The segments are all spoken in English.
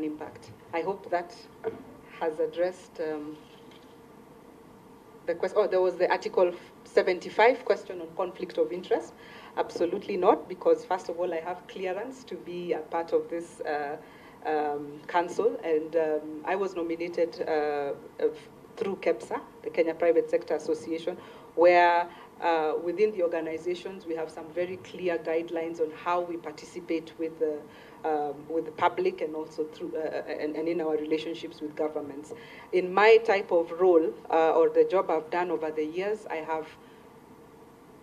impact. I hope that has addressed the question. Oh, there was the Article 75 question on conflict of interest. Absolutely not, because first of all, I have clearance to be a part of this council, and I was nominated through KEPSA, the Kenya Private Sector Association, where within the organizations we have some very clear guidelines on how we participate with the public and also through and in our relationships with governments. In my type of role or the job I've done over the years, I have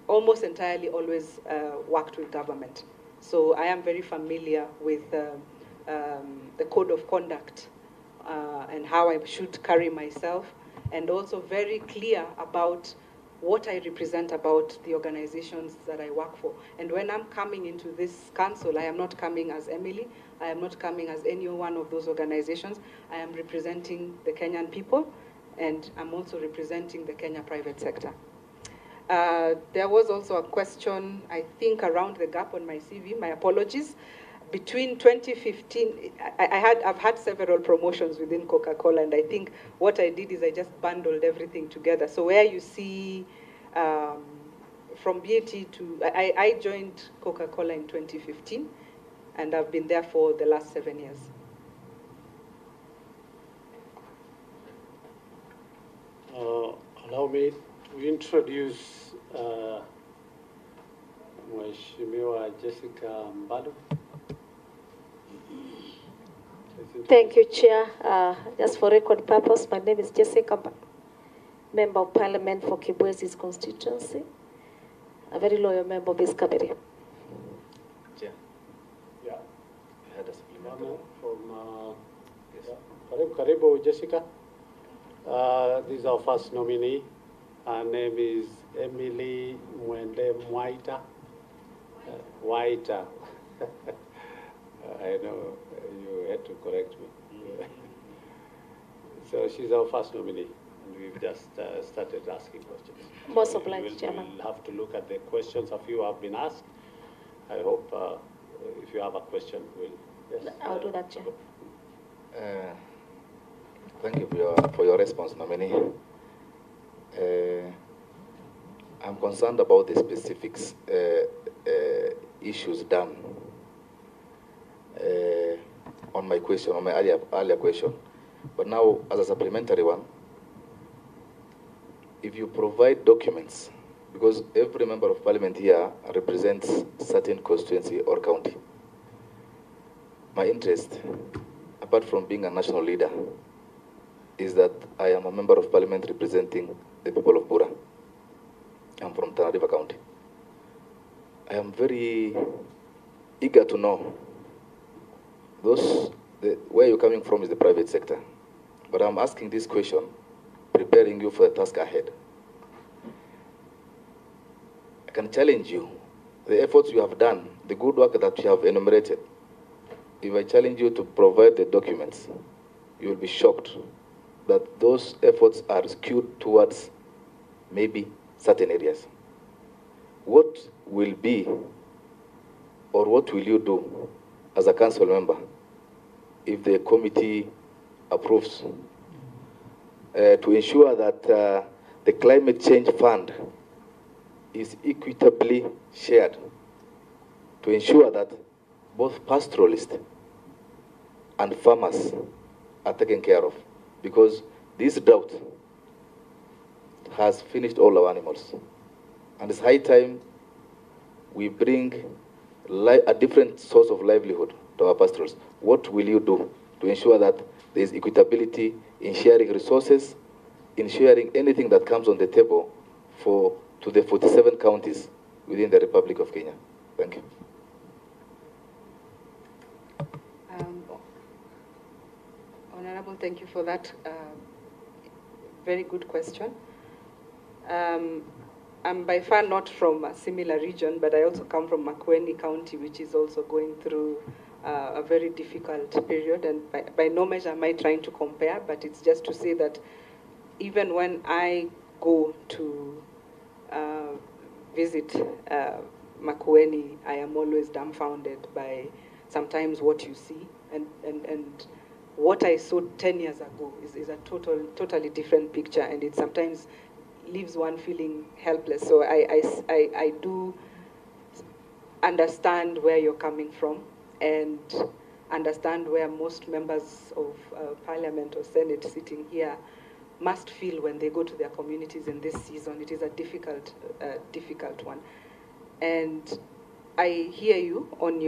almost entirely always worked with government. So I am very familiar with the code of conduct and how I should carry myself, and also very clear about what I represent about the organizations that I work for. And when I'm coming into this council, I am not coming as Emily, I am not coming as any one of those organizations. I am representing the Kenyan people, and I'm also representing the Kenya private sector. There was also a question, I think, around the gap on my CV. My apologies. Between 2015, I've had several promotions within Coca-Cola, and I think what I did is I just bundled everything together. So where you see from BAT to, I joined Coca-Cola in 2015, and I've been there for the last 7 years. Allow me to introduce Mheshimiwa Jessica Mbado. Thank you, Chair. Just for record purpose, my name is Jessica, Member of Parliament for Kibwezi's constituency, a very loyal member of this committee. Chair. Yeah. I had a supplementary. From Yes. Karibu, Jessica. This is our first nominee. Her name is Emily Mwende Mwaita. Waita. I know you had to correct me. So she's our first nominee, and we've just started asking questions. Most obliged, Chairman. We'll have to look at the questions a few have been asked. I hope if you have a question, we'll... Yes, I'll do that, Chair. Thank you for your response, nominee. I'm concerned about the specifics issues done on my question, on my earlier question. But now, as a supplementary one, if you provide documents, because every member of parliament here represents certain constituency or county. My interest, apart from being a national leader, is that I am a member of parliament representing the people of Bura. I'm from Tana River County. I am very eager to know where you're coming from is the private sector. But I'm asking this question, preparing you for the task ahead. I can challenge you, the efforts you have done, the good work that you have enumerated. If I challenge you to provide the documents, you will be shocked that those efforts are skewed towards maybe certain areas. What will be, or what will you do as a council member if the committee approves to ensure that the climate change fund is equitably shared, to ensure that both pastoralists and farmers are taken care of? Because this drought has finished all our animals. And it's high time we bring a different source of livelihood to our pastorals. What will you do to ensure that there is equitability in sharing resources, in sharing anything that comes on the table to the 47 counties within the Republic of Kenya? Thank you. Honorable, thank you for that very good question. I'm by far not from a similar region, but I also come from Makueni County, which is also going through a very difficult period. And by no measure am I trying to compare, but it's just to say that even when I go to visit Makueni, I am always dumbfounded by sometimes what you see. And what I saw 10 years ago is a totally different picture, and it sometimes leaves one feeling helpless. So I do understand where you're coming from, and understand where most members of Parliament or Senate sitting here must feel when they go to their communities in this season. It is a difficult one. And I hear you on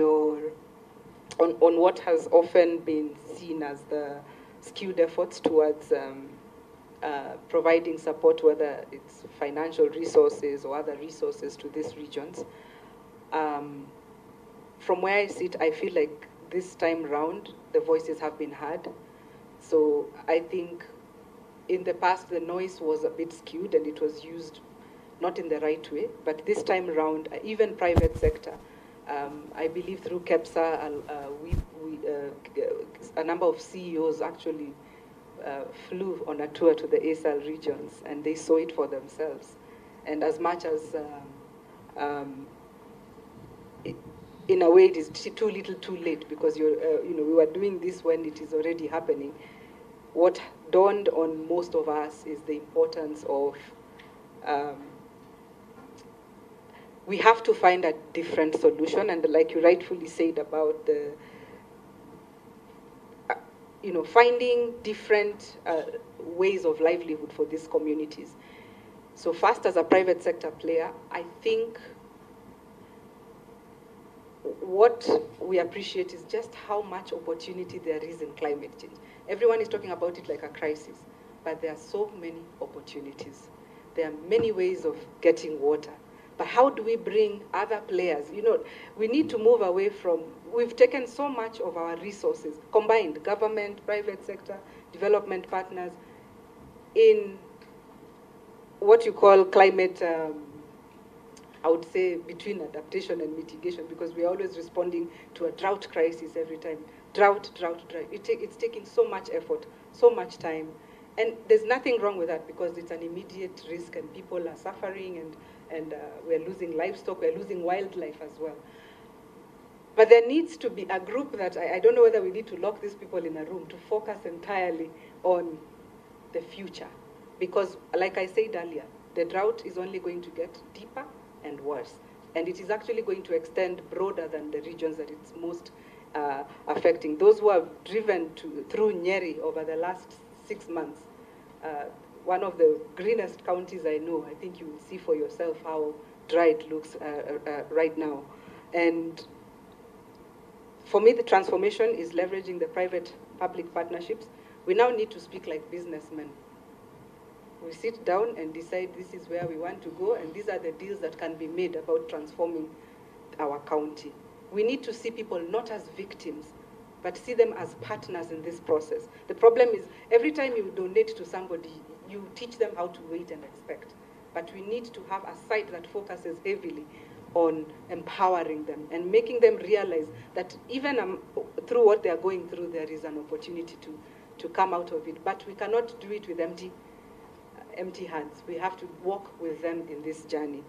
on what has often been seen as the skewed efforts towards providing support, whether it's financial resources or other resources to these regions. From where I sit, I feel like this time round, the voices have been heard. So I think in the past, the noise was a bit skewed and it was used not in the right way. But this time around, even private sector, I believe through KEPSA, a number of CEOs actually flew on a tour to the ASAL regions, and they saw it for themselves. And as much as, in a way, it is too little, too late, because we were doing this when it is already happening. What dawned on most of us is the importance of we have to find a different solution, and like you rightfully said about the, finding different ways of livelihood for these communities. So first, as a private sector player, I think what we appreciate is just how much opportunity there is in climate change. Everyone is talking about it like a crisis, but there are so many opportunities. There are many ways of getting water. But how do we bring other players? We need to move away from, we've taken so much of our resources, combined, government, private sector, development partners, in what you call climate, I would say between adaptation and mitigation, because we're always responding to a drought crisis every time. Drought. It's taking so much effort, so much time. And there's nothing wrong with that, because it's an immediate risk and people are suffering, and we're losing livestock, we're losing wildlife as well. But there needs to be a group that, I don't know whether we need to lock these people in a room to focus entirely on the future. Because like I said earlier, the drought is only going to get deeper and worse. And it is actually going to extend broader than the regions that it's most affecting. Those who have driven through Nyeri over the last 6 months, one of the greenest counties I know, I think you will see for yourself how dry it looks right now. And for me, the transformation is leveraging the private-public partnerships. We now need to speak like businessmen. We sit down and decide this is where we want to go, and these are the deals that can be made about transforming our county. We need to see people not as victims, but see them as partners in this process. The problem is, every time you donate to somebody, you teach them how to wait and expect. But we need to have a site that focuses heavily on empowering them and making them realize that even through what they are going through, there is an opportunity to come out of it. But we cannot do it with empty hands. We have to walk with them in this journey.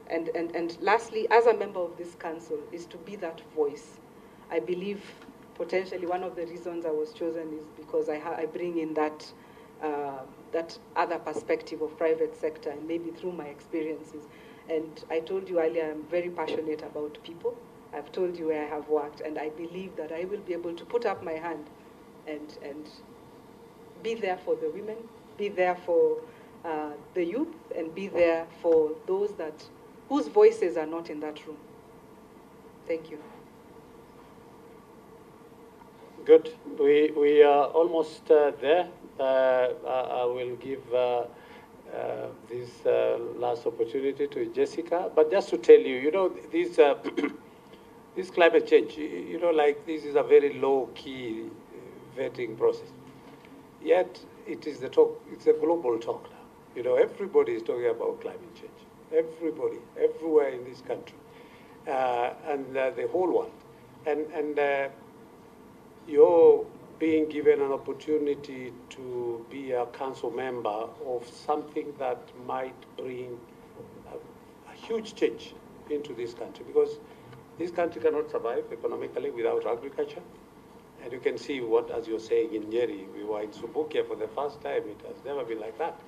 And lastly, as a member of this council, is to be that voice. I believe potentially one of the reasons I was chosen is because I bring in that other perspective of private sector, and maybe through my experiences. And I told you earlier, I'm very passionate about people. I've told you where I have worked, and I believe that I will be able to put up my hand and be there for the women, be there for the youth, and be there for those whose voices are not in that room. Thank you. Good. We are almost there. I will give this last opportunity to Jessica. But just to tell you, this this climate change, like this is a very low-key vetting process. Yet it is the talk. It's a global talk now. Everybody is talking about climate change. Everybody, everywhere in this country, and the whole world, and you're being given an opportunity to be a council member of something that might bring a huge change into this country, because this country cannot survive economically without agriculture, And you can see what, as you're saying, in Nyeri, we were in Subukia for the first time. It has never been like that.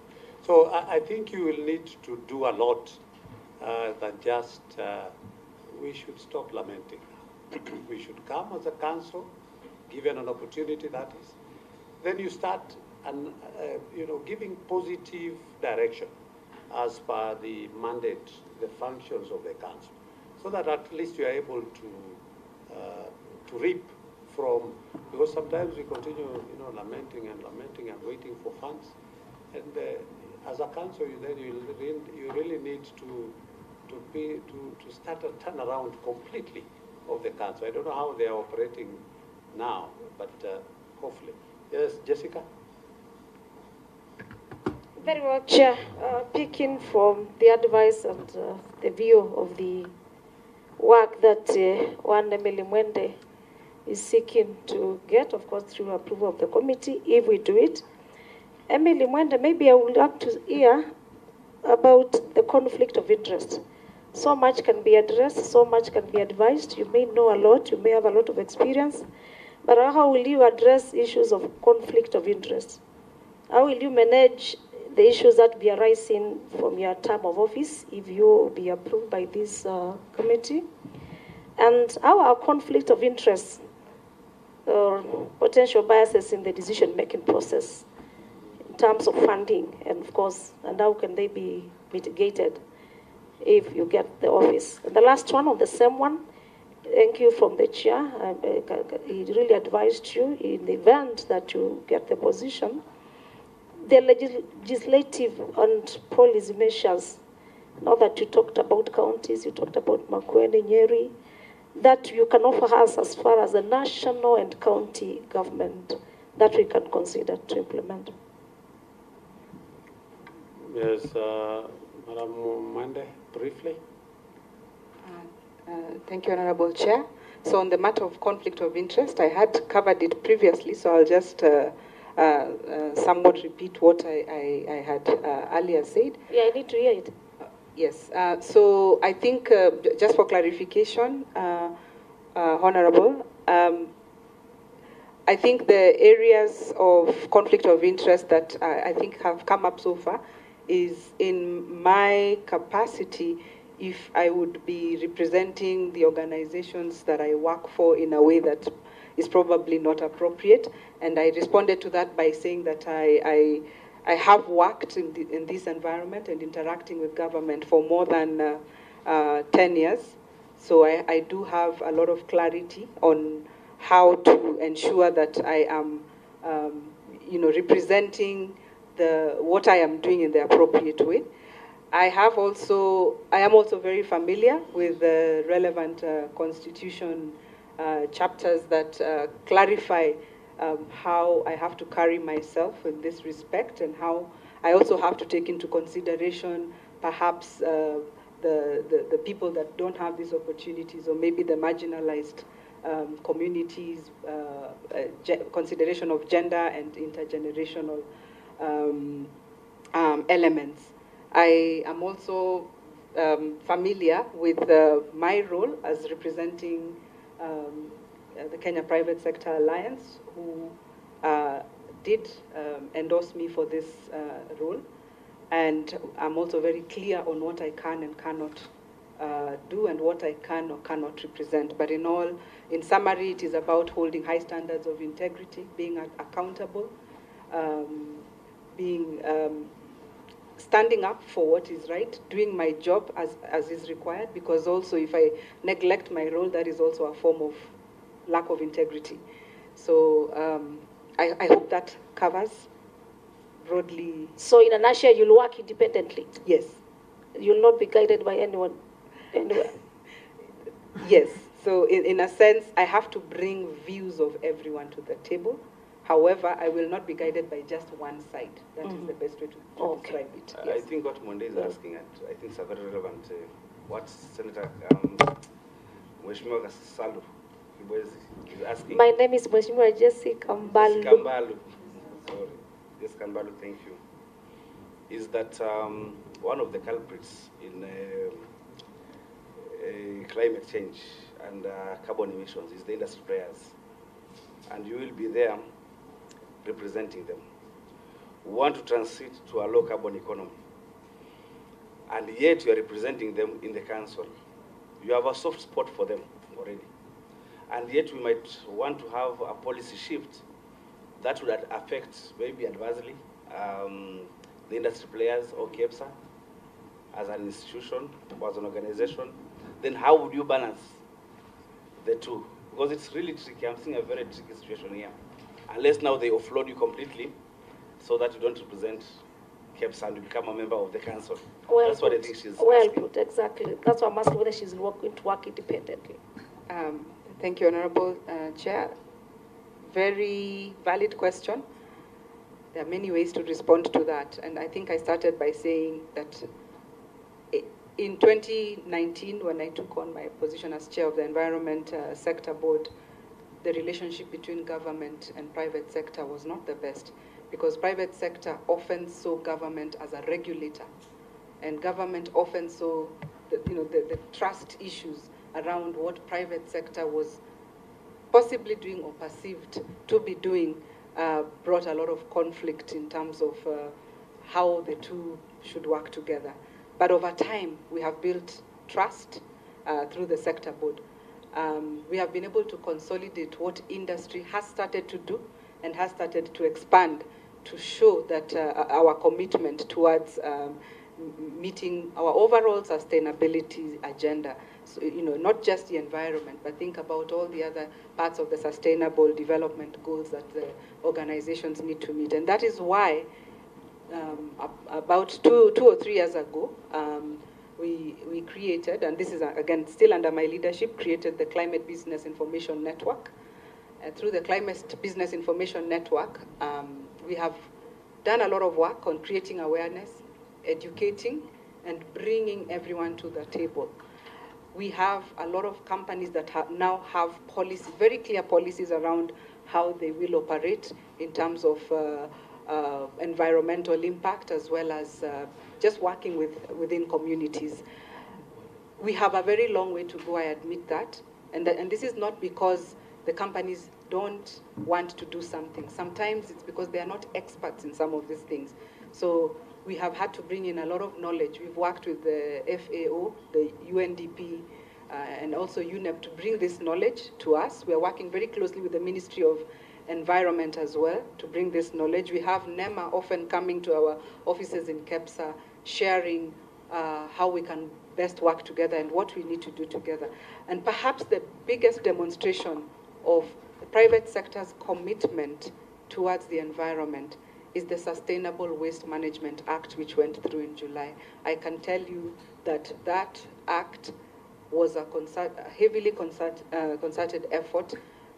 So I think you will need to do a lot than just, we should stop lamenting. We should come as a council, given an opportunity that is. Then you start giving positive direction as per the mandate, the functions of the council, so that at least you are able to reap from, because sometimes we continue, lamenting and waiting for funds, and as a council, you really need to start a turnaround completely of the council. I don't know how they are operating now, but hopefully. Yes, Jessica? Very well, Chair. Picking from the advice and the view of the work that one Emily Mwende is seeking to get, of course, through approval of the committee, if we do it. Emily Mwende, maybe I would like to hear about the conflict of interest. So much can be addressed, so much can be advised. You may know a lot, you may have a lot of experience, but how will you address issues of conflict of interest? How will you manage the issues that be arising from your term of office if you be approved by this committee? And how are conflict of interest or potential biases in the decision-making process in terms of funding, and of course, and how can they be mitigated if you get the office? And the last one, on the same one, thank you from the chair. He really advised you in the event that you get the position, the legislative and policy measures, now that you talked about counties, you talked about Makueni, Nyeri, that you can offer us as far as the national and county government that we can consider to implement. Yes, Madam Mwende, briefly. Thank you, Honorable Chair. So on the matter of conflict of interest, I had covered it previously, so I'll just somewhat repeat what I had earlier said. Yeah, I need to hear it. Yes. So I think, just for clarification, Honorable, I think the areas of conflict of interest that I think have come up so far is in my capacity if I would be representing the organizations that I work for in a way that is probably not appropriate. And I responded to that by saying that I have worked in this environment and interacting with government for more than 10 years. So I do have a lot of clarity on how to ensure that I am, representing what I am doing in the appropriate way. I am also very familiar with the relevant constitution chapters that clarify how I have to carry myself in this respect, and how I also have to take into consideration perhaps the people that don't have these opportunities, or maybe the marginalized communities, consideration of gender and intergenerational elements. I am also familiar with my role as representing the Kenya Private Sector Alliance, who did endorse me for this role. And I'm also very clear on what I can and cannot do, and what I can or cannot represent. But in summary, it is about holding high standards of integrity, being accountable, standing up for what is right, doing my job as is required, because also if I neglect my role, that is also a form of lack of integrity. So I hope that covers broadly. So in a nutshell, you'll work independently? Yes. You'll not be guided by anyone, anywhere? Yes. So in a sense, I have to bring views of everyone to the table. However, I will not be guided by just one side. That is the best way to describe it. Yes. I think what Mwende is asking, and I think it's a very relevant, what Senator Mheshimiwa Salu is asking. My name is Mheshimiwa Jessica Kambalu. Kambalu. Sorry. Yes, Kambalu, thank you. Is that one of the culprits in climate change and carbon emissions is the industry players. and you will be there representing them. We want to transit to a low carbon economy, and yet you are representing them in the council. You have a soft spot for them already. And yet we might want to have a policy shift that would affect, maybe adversely, the industry players or KEPSA as an institution or as an organization. Then how would you balance the two? Because it's really tricky. I'm seeing a very tricky situation here. Unless now they offload you completely so that you don't represent KEPSA and you become a member of the council. Well That's put. what I think she's Well asking. put, exactly. That's why I'm asking whether she's going to work independently. Thank you, Honorable Chair. Very valid question. There are many ways to respond to that. And I think I started by saying that in 2019, when I took on my position as chair of the Environment Sector Board, the relationship between government and private sector was not the best, because private sector often saw government as a regulator, and government often saw the trust issues around what private sector was possibly doing or perceived to be doing brought a lot of conflict in terms of how the two should work together. But over time, we have built trust through the sector board. We have been able to consolidate what industry has started to do and has started to expand to show that our commitment towards meeting our overall sustainability agenda. So, not just the environment, but think about all the other parts of the sustainable development goals that the organizations need to meet. And that is why about two or 3 years ago, we created, and this is again still under my leadership, created the Climate Business Information Network. Through the Climate Business Information Network, we have done a lot of work on creating awareness, educating, and bringing everyone to the table. We have a lot of companies that now have policies, very clear policies around how they will operate in terms of environmental impact, as well as just working within communities. We have a very long way to go, I admit that. And this is not because the companies don't want to do something. Sometimes it's because they are not experts in some of these things. So we have had to bring in a lot of knowledge. We've worked with the FAO, the UNDP, and also UNEP to bring this knowledge to us. We are working very closely with the Ministry of Environment as well to bring this knowledge. We have NEMA often coming to our offices in KEPSA, sharing how we can best work together and what we need to do together. And perhaps the biggest demonstration of the private sector's commitment towards the environment is the Sustainable Waste Management Act, which went through in July. I can tell you that that act was a heavily concerted effort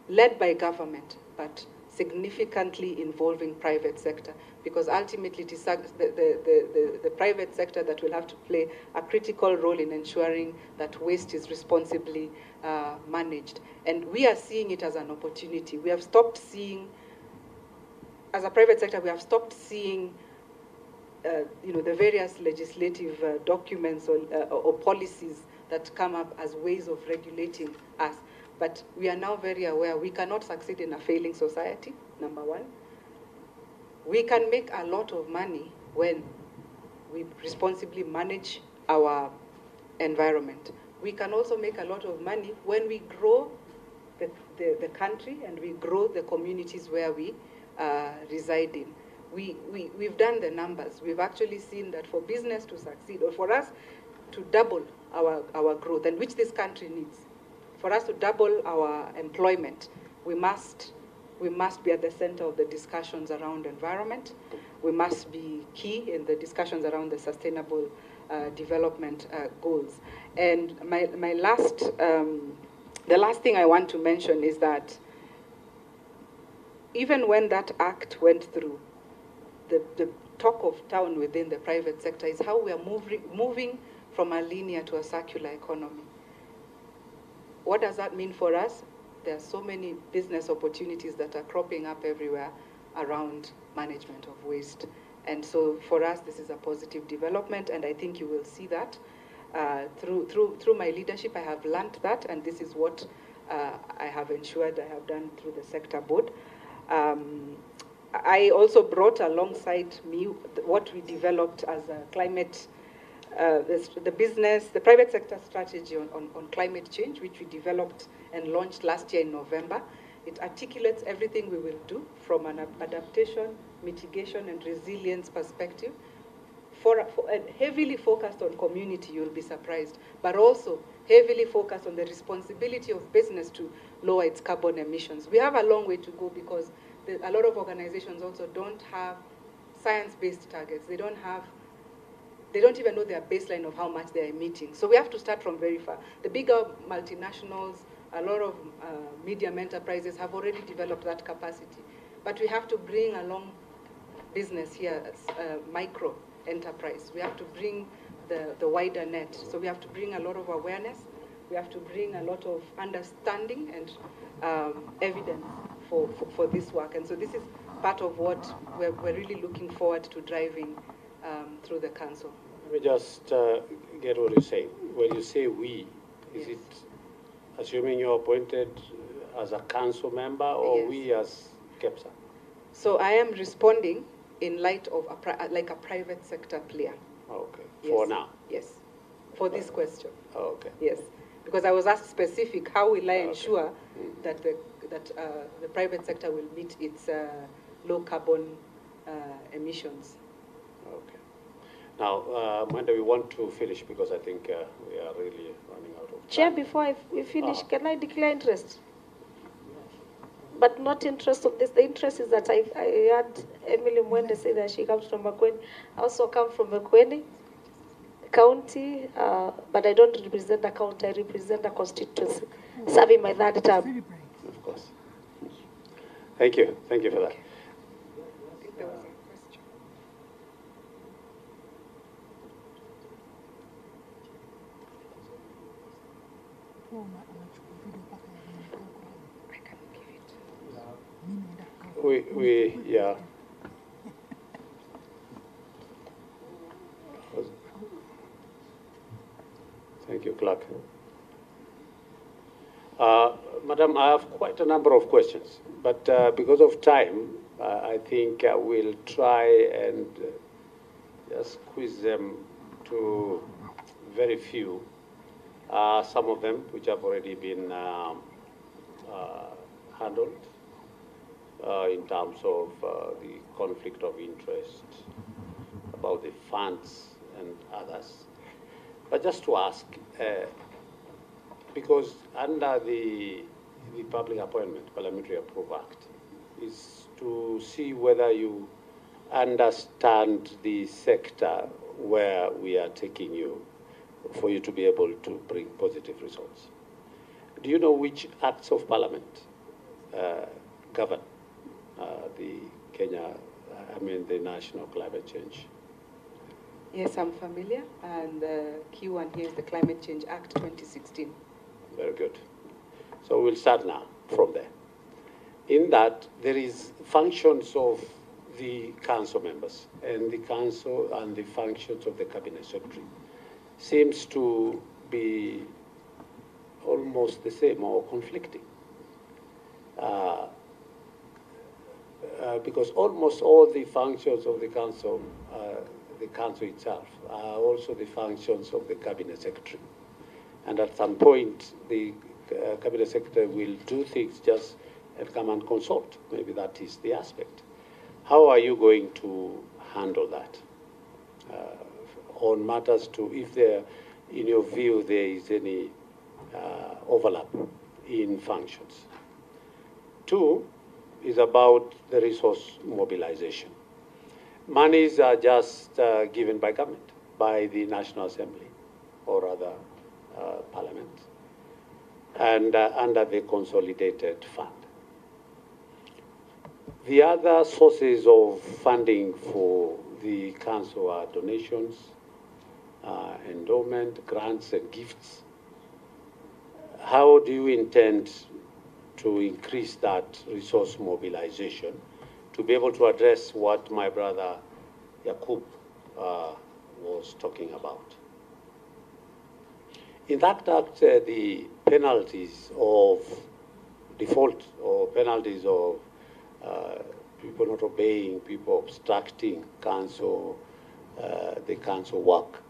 led by government, but significantly involving private sector, because ultimately it is the private sector that will have to play a critical role in ensuring that waste is responsibly managed. And we are seeing it as an opportunity. We have stopped seeing, as a private sector, we have stopped seeing the various legislative documents or policies that come up as ways of regulating us. But we are now very aware we cannot succeed in a failing society, number one. We can make a lot of money when we responsibly manage our environment. We can also make a lot of money when we grow the country and we grow the communities where we reside in. We've done the numbers. We've actually seen that for business to succeed, or for us to double our growth, and which this country needs, for us to double our employment, we must be at the center of the discussions around environment. We must be key in the discussions around the sustainable development goals. And my last, the last thing I want to mention is that even when that act went through, the talk of town within the private sector is how we are moving from a linear to a circular economy. What does that mean for us? There are so many business opportunities that are cropping up everywhere around management of waste. And so for us, this is a positive development, and I think you will see that. Through my leadership, I have learned that, and this is what I have ensured I have done through the sector board. I also brought alongside me what we developed as a climate, the private sector strategy on climate change, which we developed and launched last year in November. It articulates everything we will do from an adaptation, mitigation, and resilience perspective, and heavily focused on community, you'll be surprised, but also heavily focused on the responsibility of business to lower its carbon emissions. We have a long way to go because a lot of organizations also don't have science-based targets. They don't even know their baseline of how much they're emitting. So we have to start from very far. The bigger multinationals, a lot of medium enterprises have already developed that capacity. But we have to bring along business here as micro enterprise. We have to bring the wider net. So we have to bring a lot of awareness. We have to bring a lot of understanding and evidence for this work. And so this is part of what we're really looking forward to driving through the council. Let me just get what you say. When you say we, is it assuming you're appointed as a council member or Yes. we as KEPSA? So I am responding in light of like a private sector player. Okay, Yes. for now. Yes, for this question. Okay. Yes, because I was asked specific, how will I ensure that the private sector will meet its low carbon emissions? Okay. Now, Manda, we want to finish because I think we are really running out of time. Chair, before we finish, can I declare interest? But not interest of this. The interest is that I heard Emily Mwende say that she comes from Makueni. I also come from Makueni County, but I don't represent the county. I represent the constituency, serving my third term. Of course. Thank you. Thank you for that. I think there was a question. I can give it. Yeah. Thank you, Clark. Madam, I have quite a number of questions, but because of time, I think we'll try and just squeeze them to very few. Some of them which have already been handled in terms of the conflict of interest, about the funds and others. But just to ask, because under the Public Appointment Parliamentary Approval Act is to see whether you understand the sector where we are taking you for you to be able to bring positive results. Do you know which acts of parliament govern the national climate change? Yes, I'm familiar, and the key one here is the Climate Change Act 2016. Very good. So we'll start now from there. In that, there is functions of the council members and the council and the functions of the cabinet secretary seems to be almost the same or conflicting. Because almost all the functions of the council itself are also the functions of the cabinet secretary. And at some point, the cabinet secretary will do things just and come and consult. Maybe that is the aspect. How are you going to handle that on matters to, if there, in your view, there is any overlap in functions? Two is about the resource mobilization. Monies are just given by government, by the National Assembly, or rather Parliament, and under the consolidated fund. The other sources of funding for the council are donations, endowment, grants, and gifts. How do you intend to increase that resource mobilization to be able to address what my brother Yakub was talking about? In that act, the penalties of default or penalties of people not obeying, people obstructing council, the council work,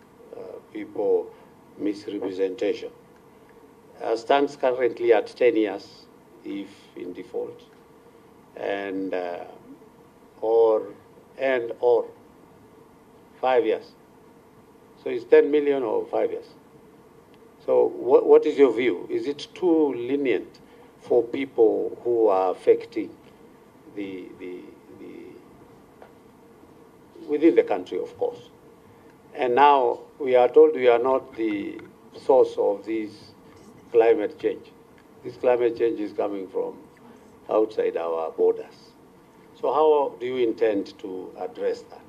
people misrepresentation. Stands currently at 10 years if in default, and or 5 years. So it's 10 million or 5 years. So what is your view? Is it too lenient for people who are affecting within the country, of course? And now we are told we are not the source of this climate change. This climate change is coming from outside our borders. So how do you intend to address that?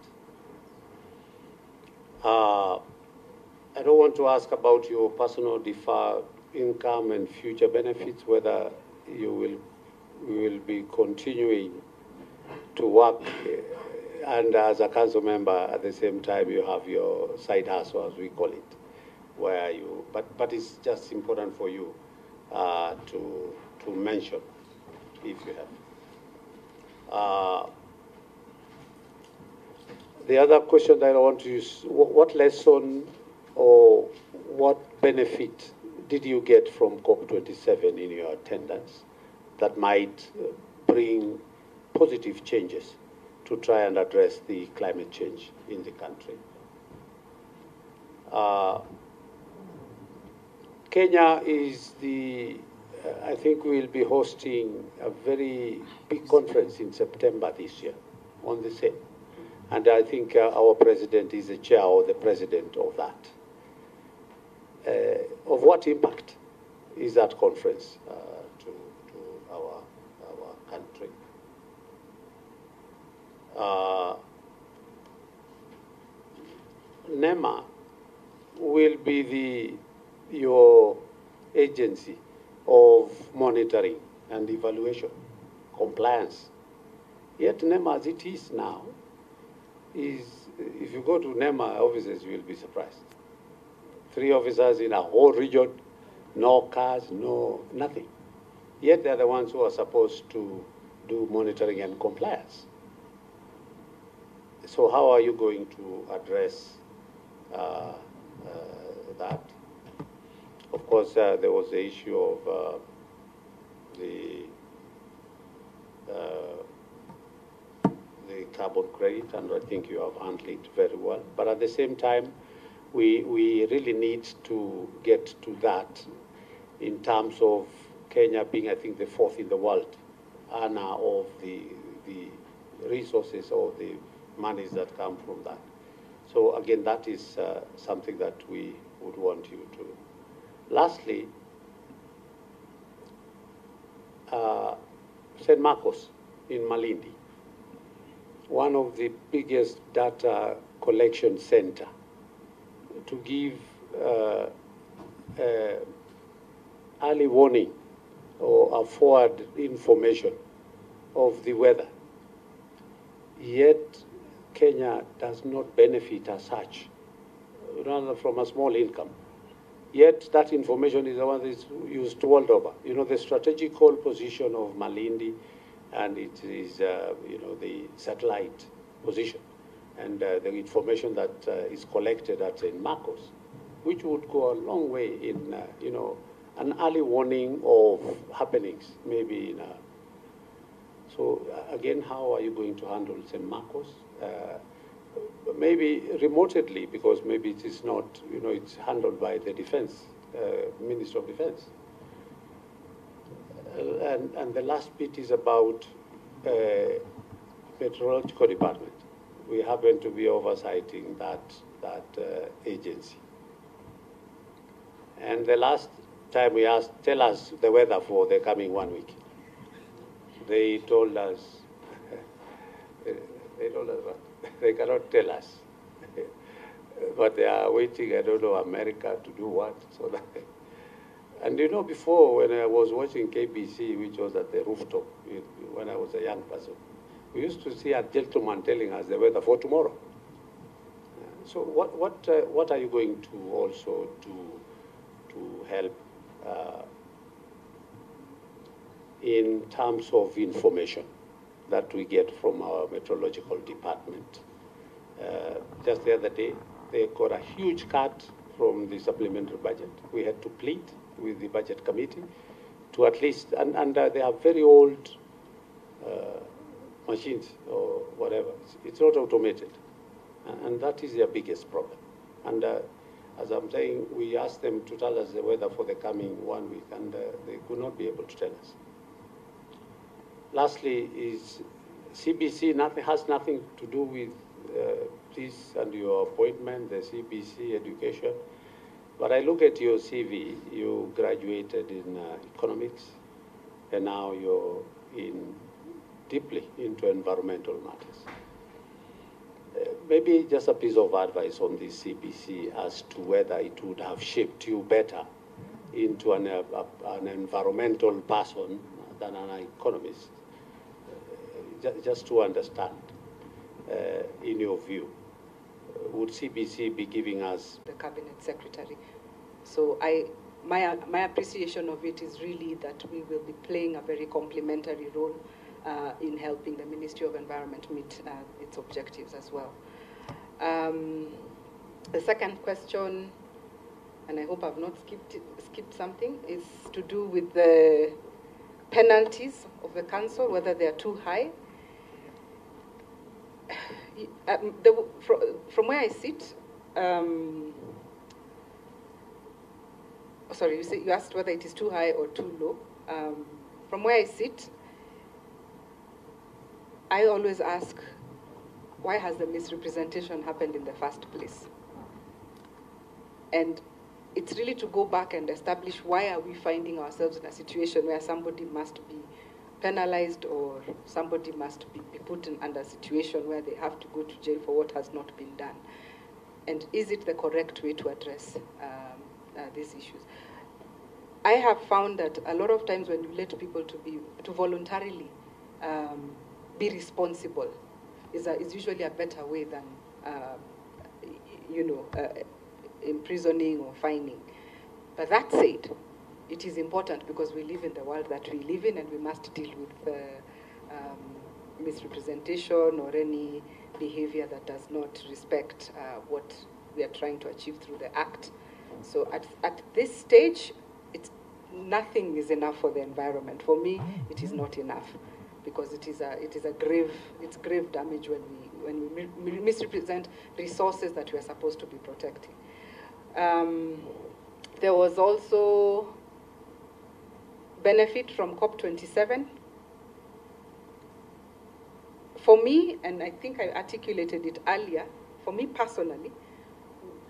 I don't want to ask about your personal deferred income and future benefits, whether you will be continuing to work and as a council member at the same time you have your side hustle, as we call it, where you, but it's just important for you to mention if you have. The other question that I want to use, what lesson or what benefit did you get from COP27 in your attendance that might bring positive changes to try and address the climate change in the country? Kenya is I think we'll be hosting a very big conference in September this year on the same. And I think our president is the chair or the president of that. Of what impact is that conference to our country? NEMA will be your agency of monitoring and evaluation, compliance. Yet NEMA, as it is now, if you go to NEMA offices, you will be surprised. 3 officers in a whole region, no cars, nothing. Yet they're the ones who are supposed to do monitoring and compliance. So how are you going to address that? Of course, there was the issue of the carbon credit, and I think you have handled it very well. But at the same time, we really need to get to that in terms of Kenya being, I think, the 4th in the world earner of the resources or the monies that come from that. So again, that is something that we would want you to. Lastly, St. Marcos in Malindi, one of the biggest data collection center, to give early warning or forward information of the weather. Yet Kenya does not benefit as such, rather from a small income. Yet that information is the one that is used world over. You know, the strategical position of Malindi, and it is, the satellite position, and the information that is collected at St. Marcos, which would go a long way in, an early warning of happenings, maybe in a. So again, how are you going to handle St. Marcos? Maybe remotely, because maybe it is not, it's handled by the Defense, Minister of Defense. And the last bit is about Meteorological Department. We happen to be oversighting that agency. And the last time we asked, tell us the weather for the coming 1 week. They told us, they cannot tell us. But they are waiting, I don't know, America to do what. So that, and before, when I was watching KBC, which was at the rooftop, when I was a young person, we used to see a gentleman telling us the weather for tomorrow. So what are you going to also do to help in terms of information that we get from our meteorological department. Just the other day, they got a huge cut from the supplementary budget. We had to plead with the budget committee to at least, and they have very old machines or whatever. It's not automated. And that is their biggest problem. And as I'm saying, we asked them to tell us the weather for the coming 1 week, and they could not be able to tell us. Lastly, is CBC has nothing to do with this and your appointment, the CBC education. But I look at your CV, you graduated in economics, and now you're deeply into environmental matters. Maybe just a piece of advice on this CBC as to whether it would have shaped you better into an environmental person than an economist, just to understand, in your view, would CBC be giving us the cabinet secretary? So my appreciation of it is really that we will be playing a very complementary role in helping the Ministry of Environment meet its objectives as well. The second question, and I hope I've not skipped something, is to do with the penalties of the council, whether they are too high. From where I sit, sorry, you asked whether it is too high or too low. From where I sit, I always ask, why has the misrepresentation happened in the first place? And it's really to go back and establish why are we finding ourselves in a situation where somebody must be penalized or somebody must be put under a situation where they have to go to jail for what has not been done. And is it the correct way to address these issues? I have found that a lot of times when you let people to voluntarily be responsible is usually a better way than imprisoning or fining. But that said, it is important because we live in the world that we live in, and we must deal with misrepresentation or any behavior that does not respect what we are trying to achieve through the act. So at this stage, nothing is enough for the environment. For me, it is not enough, because it is grave damage when we misrepresent resources that we are supposed to be protecting. There was also benefit from COP27. For me, and I think I articulated it earlier, for me personally,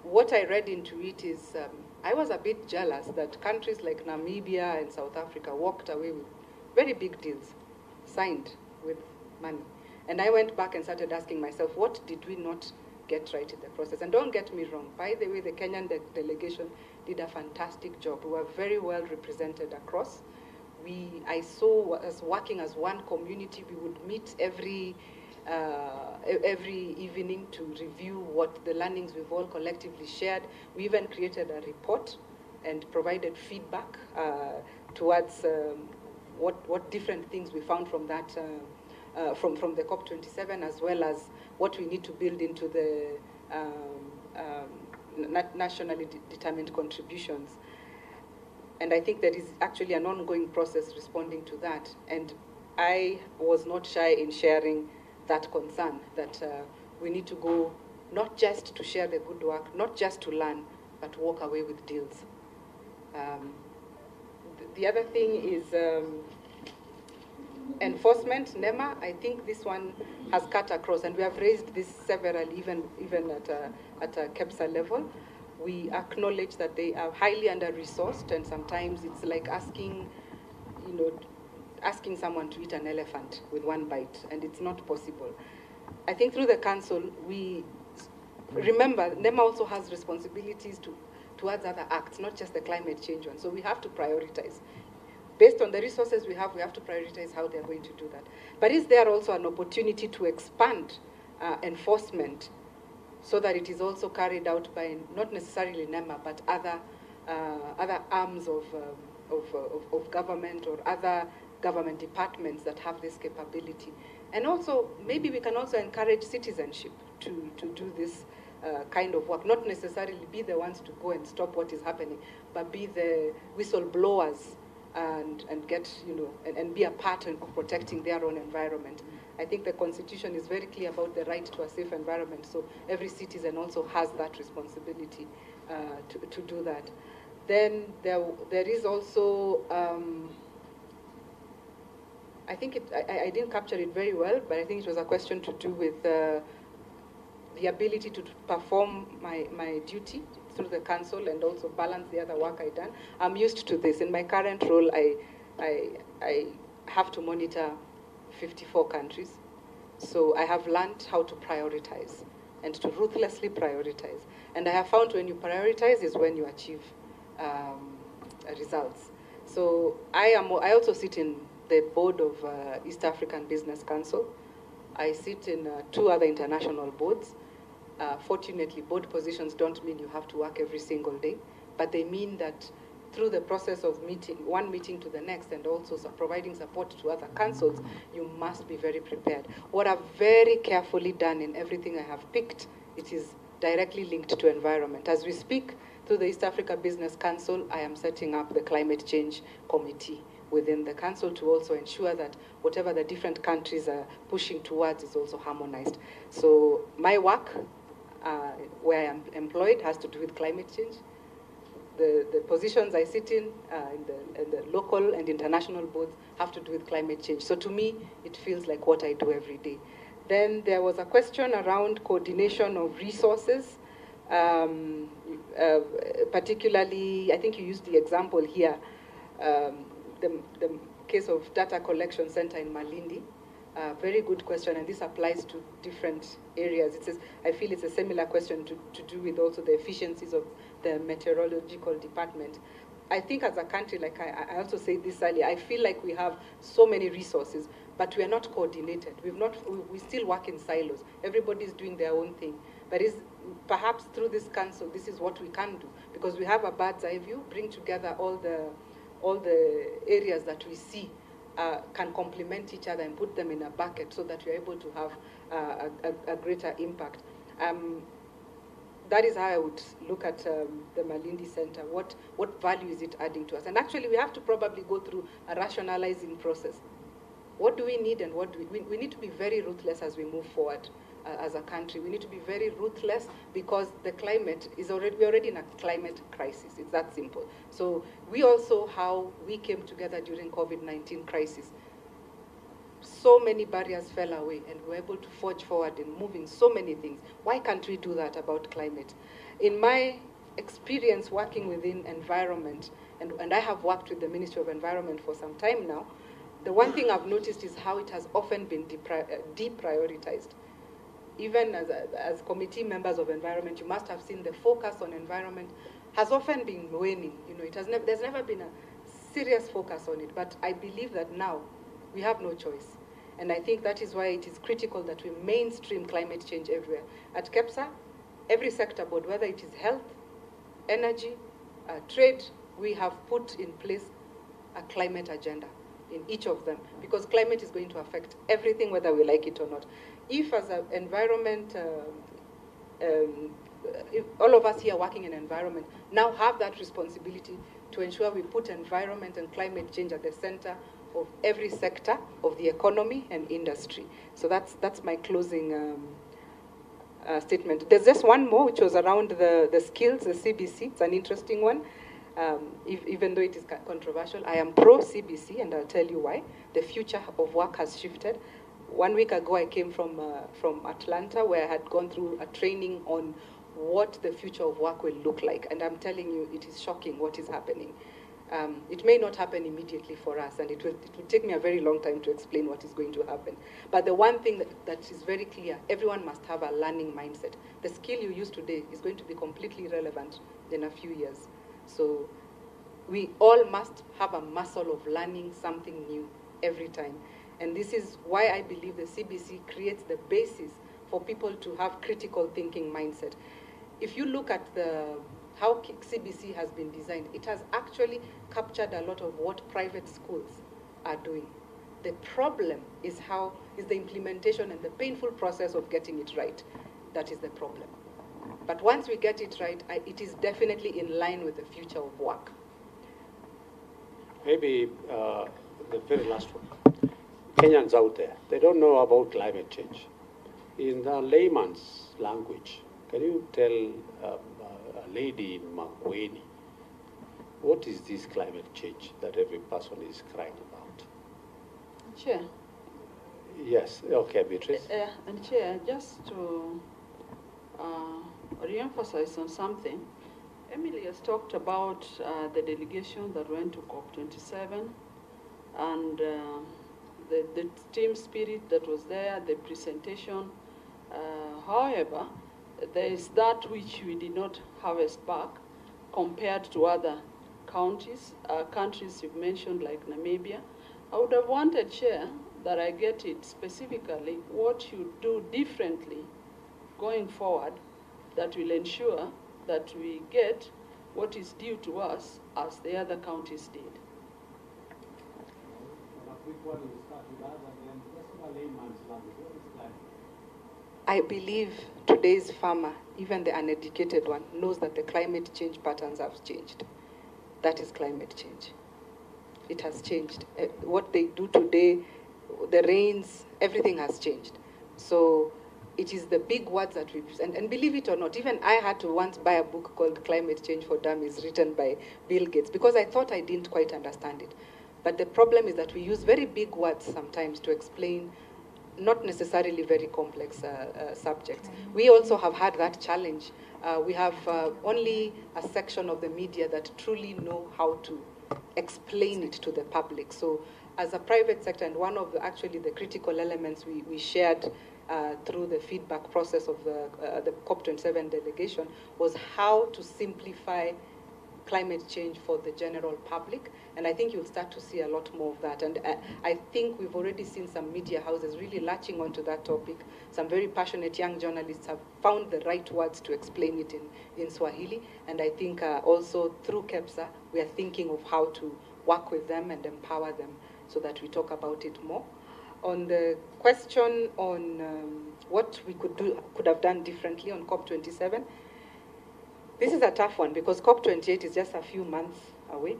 what I read into it is I was a bit jealous that countries like Namibia and South Africa walked away with very big deals, signed with money. And I went back and started asking myself, what did we not get right in the process? And don't get me wrong, by the way, the Kenyan delegation did a fantastic job. We were very well represented across. I saw us working as one community. We would meet every evening to review what the learnings we've all collectively shared. We even created a report and provided feedback towards what different things we found from that, from the COP27, as well as what we need to build into the nationally determined contributions. And I think there is actually an ongoing process responding to that. And I was not shy in sharing that concern, that we need to go not just to share the good work, not just to learn, but walk away with deals. The other thing is enforcement, NEMA. I think this one has cut across, and we have raised this several, even at a KEPSA level. We acknowledge that they are highly under-resourced, and sometimes it's like asking someone to eat an elephant with one bite, and it's not possible. I think through the council, we remember NEMA also has responsibilities towards other acts, not just the climate change one. So we have to prioritize. Based on the resources we have to prioritize how they're going to do that. But is there also an opportunity to expand enforcement so that it is also carried out by not necessarily NEMA, but other arms of government or other government departments that have this capability. And also, maybe we can also encourage citizenship to do this kind of work, not necessarily be the ones to go and stop what is happening, but be the whistleblowers and get, and be a part of protecting their own environment. I think the Constitution is very clear about the right to a safe environment, so every citizen also has that responsibility to do that. Then there is also, I think I didn't capture it very well, but I think it was a question to do with the ability to perform my duty through the council and also balance the other work I've done. I'm used to this. In my current role, I have to monitor 54 countries. So I have learned how to prioritize and to ruthlessly prioritize. And I have found when you prioritize is when you achieve results. So I also sit in the board of East African Business Council. I sit in 2 other international boards. Fortunately, board positions don't mean you have to work every single day, but they mean that through the process of one meeting to the next and also providing support to other councils, you must be very prepared. What I've very carefully done in everything I have picked, it is directly linked to environment. As we speak, through the East Africa Business Council, I am setting up the Climate Change Committee within the council to also ensure that whatever the different countries are pushing towards is also harmonized. So my work, where I am employed, has to do with climate change. The positions I sit in the local and international boards have to do with climate change. So to me, it feels like what I do every day. Then there was a question around coordination of resources, particularly, I think you used the example here, the case of data collection center in Malindi. Very good question, and this applies to different areas. I feel it's a similar question to do with also the efficiencies of the meteorological department. I think as a country, like I also said this earlier, I feel like we have so many resources, but we are not coordinated. We still work in silos. Everybody's doing their own thing. But perhaps through this council, this is what we can do, because we have a bird's eye view, bring together all the areas that we see can complement each other and put them in a bucket so that we're able to have a greater impact. That is how I would look at the Malindi Center. What value is it adding to us? And actually, we have to probably go through a rationalizing process. What do we need, and what do we need to be very ruthless as we move forward as a country. We need to be very ruthless because the climate is we're already in a climate crisis. It's that simple. So we also, how we came together during COVID-19 crisis, so many barriers fell away and we were able to forge forward in moving so many things. Why can't we do that about climate? In my experience working within environment, and I have worked with the Ministry of Environment for some time now, the one thing I've noticed is how it has often been deprioritized. Even as committee members of environment, you must have seen the focus on environment has often been waning. There's never been a serious focus on it, but I believe that now we have no choice. And I think that is why it is critical that we mainstream climate change everywhere. At KEPSA, every sector board, whether it is health, energy, trade, we have put in place a climate agenda in each of them, because climate is going to affect everything, whether we like it or not. If as an environment, if all of us here working in environment now have that responsibility to ensure we put environment and climate change at the center of every sector of the economy and industry. So that's my closing statement. There's just one more, which was around the skills, the CBC. It's an interesting one. Even though it is controversial, I am pro-CBC, and I'll tell you why. The future of work has shifted. 1 week ago, I came from Atlanta, where I had gone through a training on what the future of work will look like. And I'm telling you, it is shocking what is happening. It may not happen immediately for us, and it will take me a very long time to explain what is going to happen. But the one thing that is very clear, everyone must have a learning mindset. The skill you use today is going to be completely relevant in a few years. So we all must have a muscle of learning something new every time. And this is why I believe the CBC creates the basis for people to have critical thinking mindset. If you look at how CBC has been designed, it has actually captured a lot of what private schools are doing. The problem is the implementation and the painful process of getting it right. That is the problem. But once we get it right, it is definitely in line with the future of work. Maybe the very last one. Kenyans out there, they don't know about climate change. In the layman's language, can you tell a lady in Makueni, what is this climate change that every person is crying about? Chair. Yes, okay, Beatrice. And Chair, just to re-emphasize on something, Emily has talked about the delegation that went to COP27 and the team spirit that was there, the presentation. However, there is that which we did not harvest back compared to other countries you've mentioned like Namibia. I would have wanted, Chair, that I get it specifically what you do differently going forward that will ensure that we get what is due to us as the other counties did. I believe today's farmer, even the uneducated one, knows that the climate change patterns have changed. That is climate change. It has changed. What they do today, the rains, everything has changed. So it is the big words that we use. And believe it or not, even I had to once buy a book called Climate Change for Dummies written by Bill Gates because I thought I didn't quite understand it. But the problem is that we use very big words sometimes to explain not necessarily very complex subjects. We also have had that challenge. We have only a section of the media that truly know how to explain it to the public. So as a private sector, and one of the critical elements we shared through the feedback process of the COP27 delegation was how to simplify climate change for the general public. And I think you'll start to see a lot more of that. And I think we've already seen some media houses really latching onto that topic. Some very passionate young journalists have found the right words to explain it in Swahili. And I think also through KEPSA, we are thinking of how to work with them and empower them so that we talk about it more. On the question on what we could have done differently on COP27, this is a tough one because COP28 is just a few months away.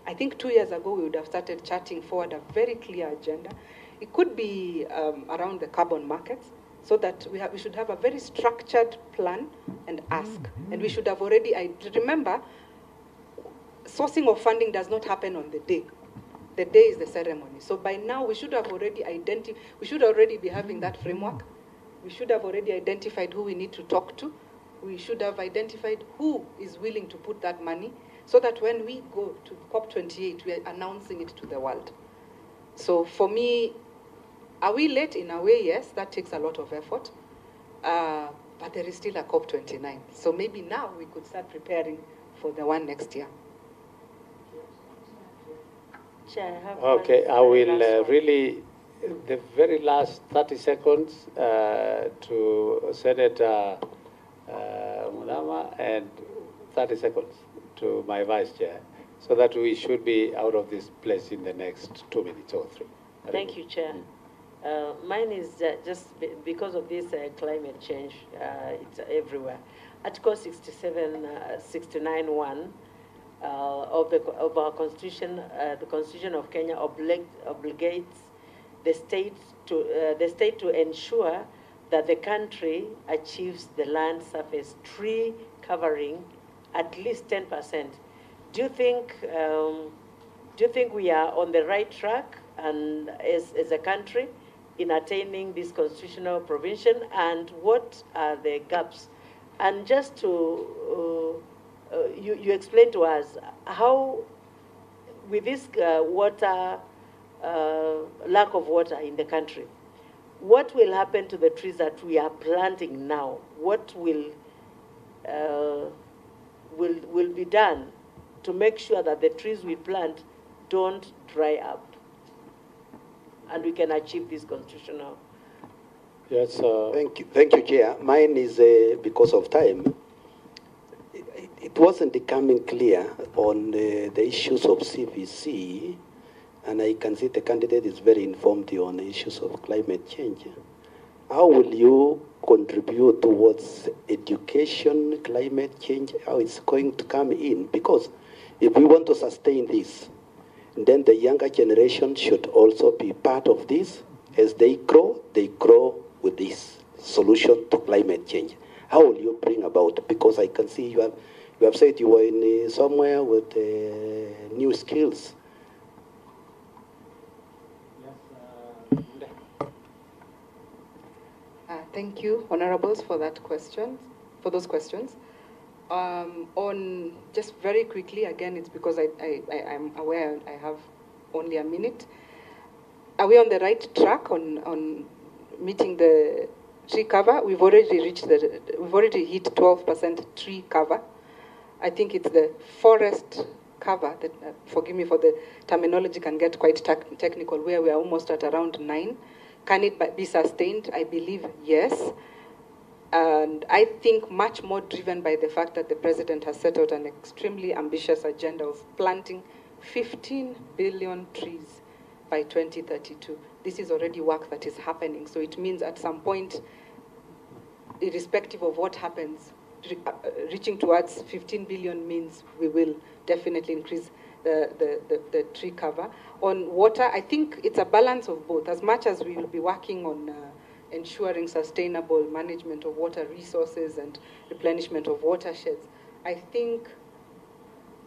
I think 2 years ago we would have started charting forward a very clear agenda. It could be around the carbon markets so that we should have a very structured plan and ask. And we should have already, remember, sourcing of funding does not happen on the day. The day is the ceremony. So by now we should have already we should already be having that framework. We should have already identified who we need to talk to. We should have identified who is willing to put that money so that when we go to COP28, we are announcing it to the world. So for me, are we late? In a way, yes, that takes a lot of effort. But there is still a COP29. So maybe now we could start preparing for the one next year. Okay, I will really, the very last 30 seconds to Senator Mulama and 30 seconds to my Vice Chair, so that we should be out of this place in the next 2 minutes or 3. Thank you, Chair. Mine is just because of this climate change, it's everywhere. Article 69(1) of our Constitution, the Constitution of Kenya obligates the state to ensure that the country achieves the land surface tree covering at least 10%. Do you think we are on the right track and as a country in attaining this constitutional provision, and what are the gaps? And just to you explain to us how, with this lack of water in the country, what will happen to the trees that we are planting now? What will be done to make sure that the trees we plant don't dry up, and we can achieve this constitutional? Yes. Thank you, Chair. Mine is because of time. It wasn't becoming clear on the issues of CVC and I can see the candidate is very informed on the issues of climate change. How will you contribute towards education, climate change, how it's going to come in? Because if we want to sustain this, then the younger generation should also be part of this. As they grow with this solution to climate change. How will you bring about? Because I can see you have said you were in somewhere with new skills. Thank you, honorables, for those questions. On just very quickly, again, it's because I'm aware I have only a minute. Are we on the right track on meeting the tree cover? We've already hit 12% tree cover. I think it's the forest cover that, forgive me for the terminology, can get quite technical, where we are almost at around 9. Can it be sustained? I believe yes. And I think much more driven by the fact that the president has set out an extremely ambitious agenda of planting 15 billion trees by 2032. This is already work that is happening. So it means at some point, irrespective of what happens, reaching towards 15 billion means we will definitely increase the tree cover. On water, I think it's a balance of both. As much as we will be working on ensuring sustainable management of water resources and replenishment of watersheds, I think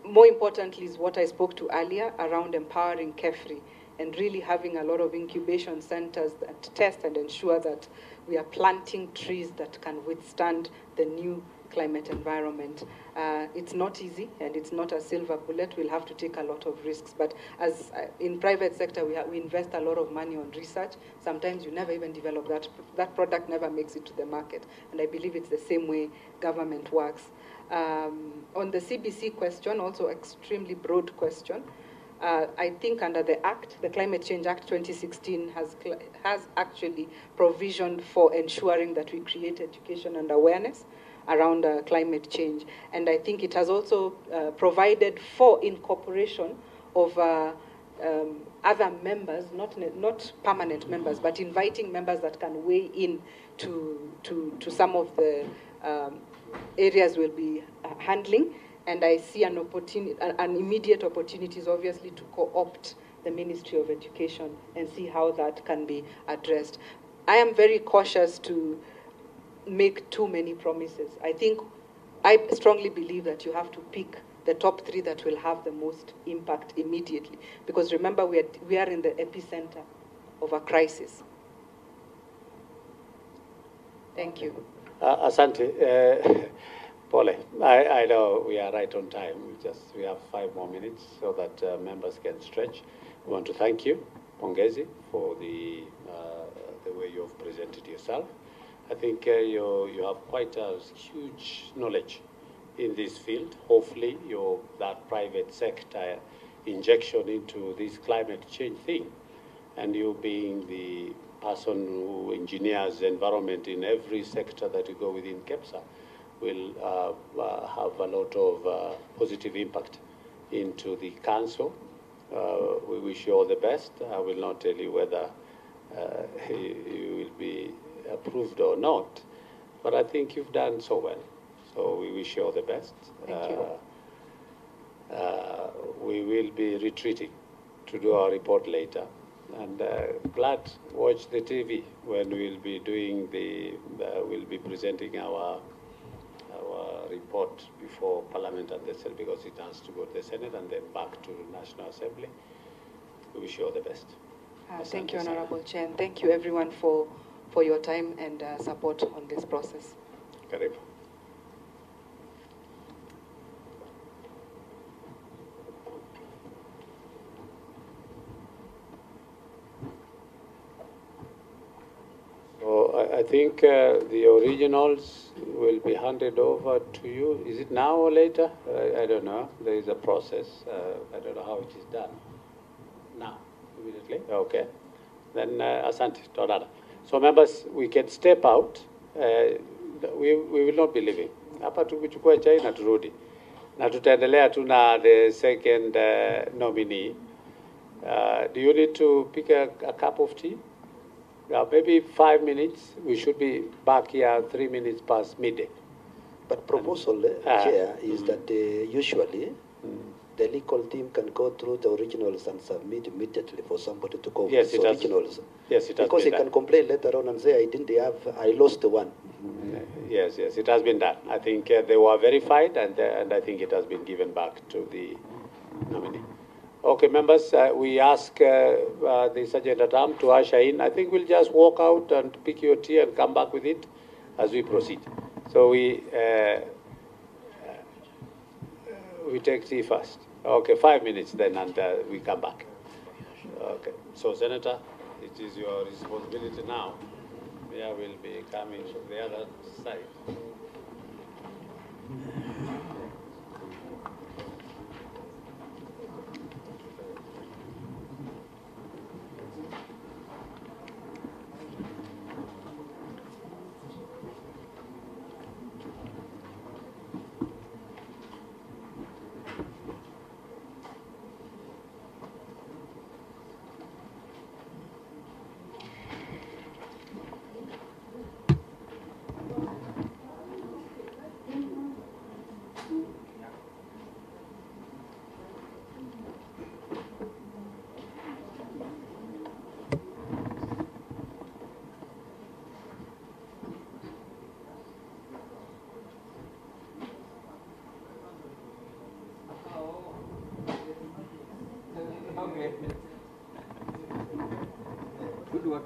more importantly is what I spoke to earlier around empowering KEFRI and really having a lot of incubation centers that test and ensure that we are planting trees that can withstand the new climate environment. It's not easy, and it's not a silver bullet. We'll have to take a lot of risks. But as in private sector, we invest a lot of money on research. Sometimes you never even develop that product, never makes it to the market. And I believe it's the same way government works. On the CBC question, also extremely broad question. I think under the Act, the Climate Change Act 2016 has actually provision for ensuring that we create education and awareness around climate change. And I think it has also provided for incorporation of other members, not permanent members, but inviting members that can weigh in to some of the areas we'll be handling. And I see an immediate opportunity is obviously to co-opt the Ministry of Education and see how that can be addressed. I am very cautious to make too many promises. I strongly believe that you have to pick the top 3 that will have the most impact immediately. Because remember, we are in the epicenter of a crisis. Thank you. Asante. Pole, I know we are right on time. We have 5 more minutes so that members can stretch. We want to thank you, Pongezi, for the way you have presented yourself. I think you have quite a huge knowledge in this field. Hopefully, that private sector injection into this climate change thing, and you being the person who engineers the environment in every sector that you go within KEPSA, will have a lot of positive impact into the council. We wish you all the best. I will not tell you whether you will be approved or not, but I think you've done so well. So we wish you all the best. Thank you. We will be retreating to do our report later. And glad watch the TV when we'll be doing we'll be presenting our report before Parliament and the Senate, because it has to go to the Senate and then back to the National Assembly. We wish you all the best. Thank you, Honorable Chair, and thank you everyone for your time and support on this process. Karibu. So I think the originals will be handed over to you. Is it now or later? I don't know. There is a process. I don't know how it is done. Now, immediately? Okay. Then asante, todada. So members, we can step out. We will not be leaving. Hapa tukuchukua chai na turudi. Na tutaendelea tu na the second nominee. Do you need to pick a cup of tea? Maybe 5 minutes. We should be back here 3 minutes past midday. But proposal, Chair, is that usually the legal team can go through the originals and submit immediately for somebody to go Yes, with the it has. originals. Yes, it has Because he been can done. complain later on and say, I lost one. Yes, it has been done. I think they were verified, and I think it has been given back to the nominee. Okay, members, we ask the Sergeant at Arms to usher in. I think we'll just walk out and pick your tea and come back with it as we proceed. So we take tea first. Okay, 5 minutes then, and we come back. Okay, so Senator, it is your responsibility now. Yeah, we'll be coming from the other side. Good work.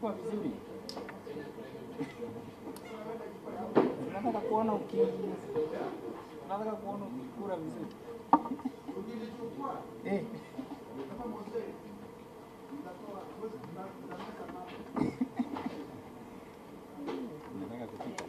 hapa vizuri. Nataka kuona ukikura vizuri. Nataka kupita.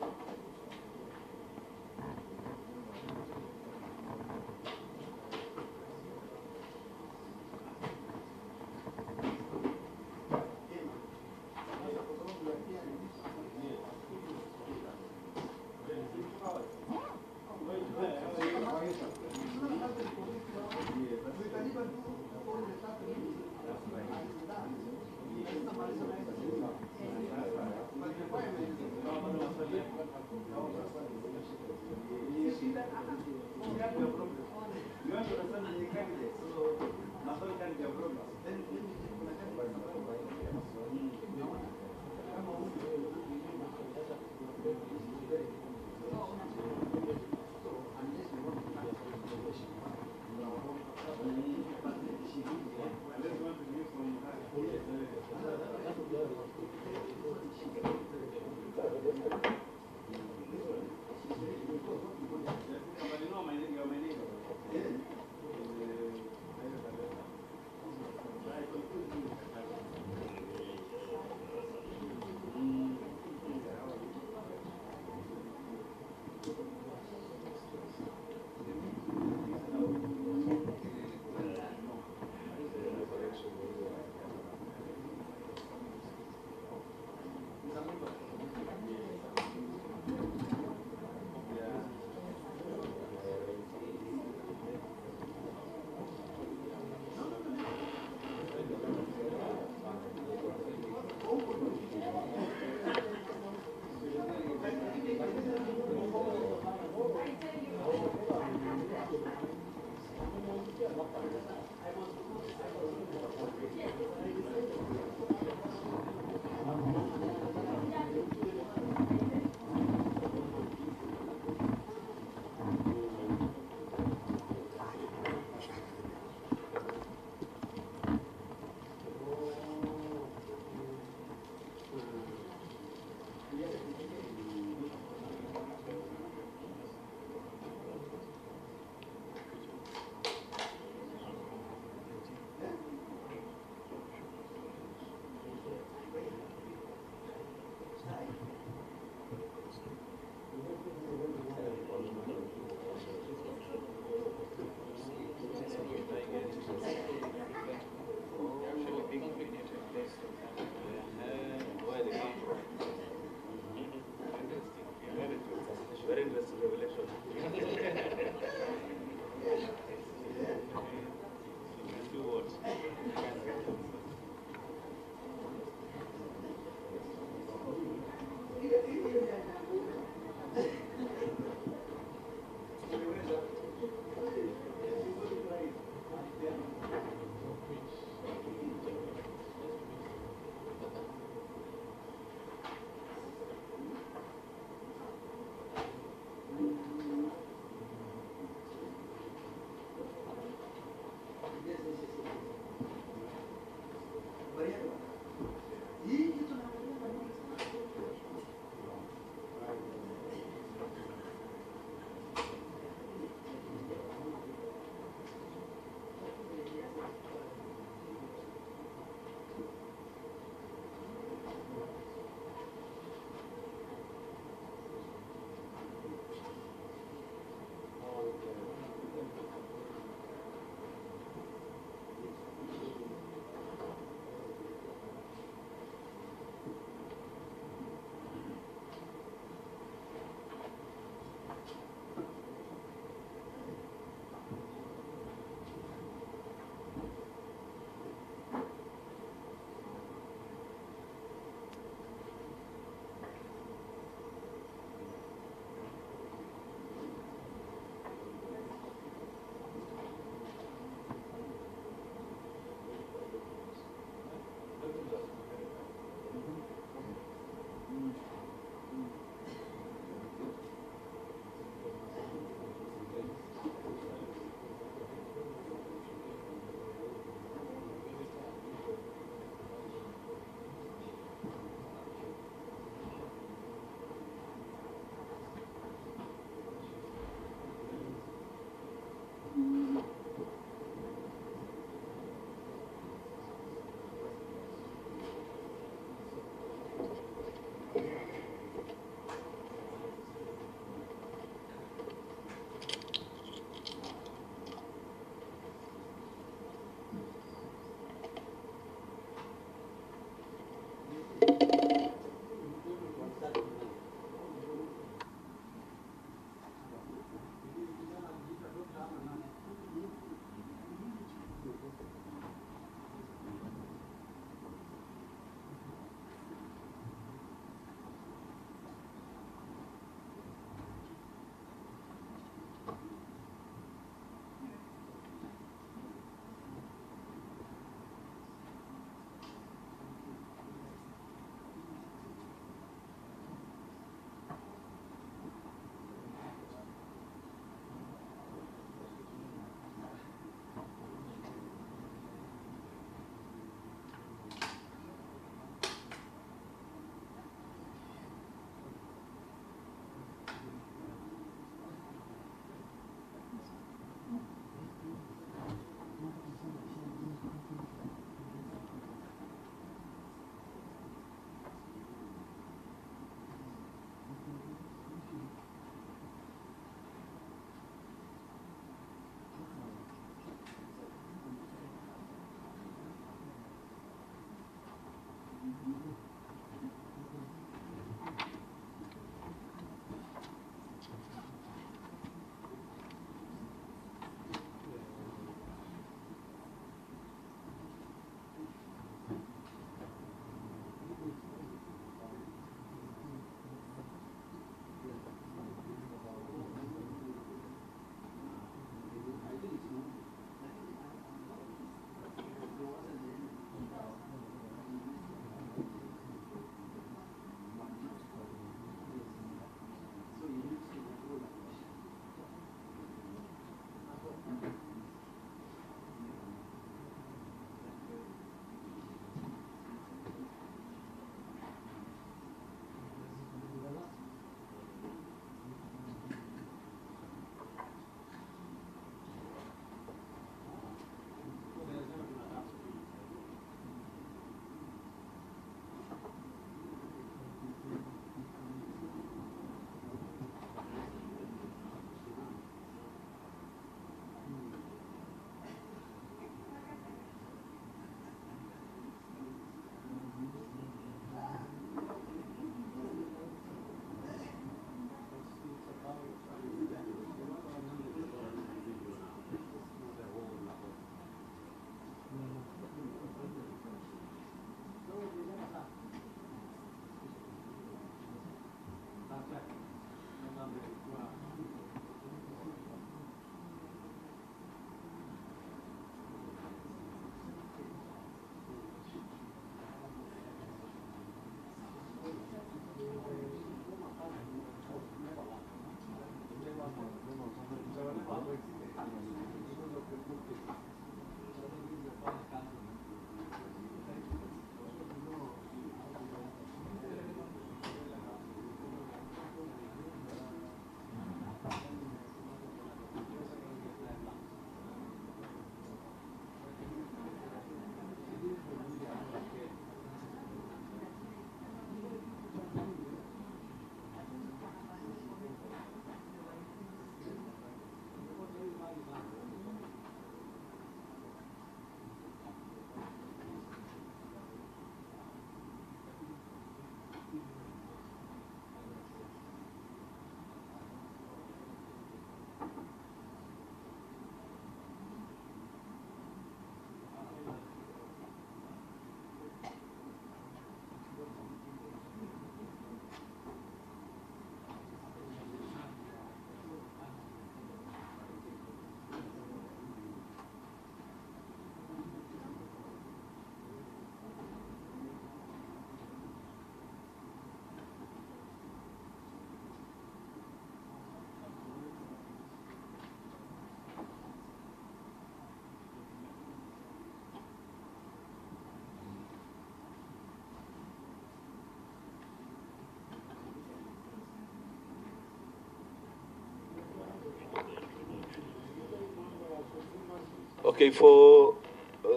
Okay, for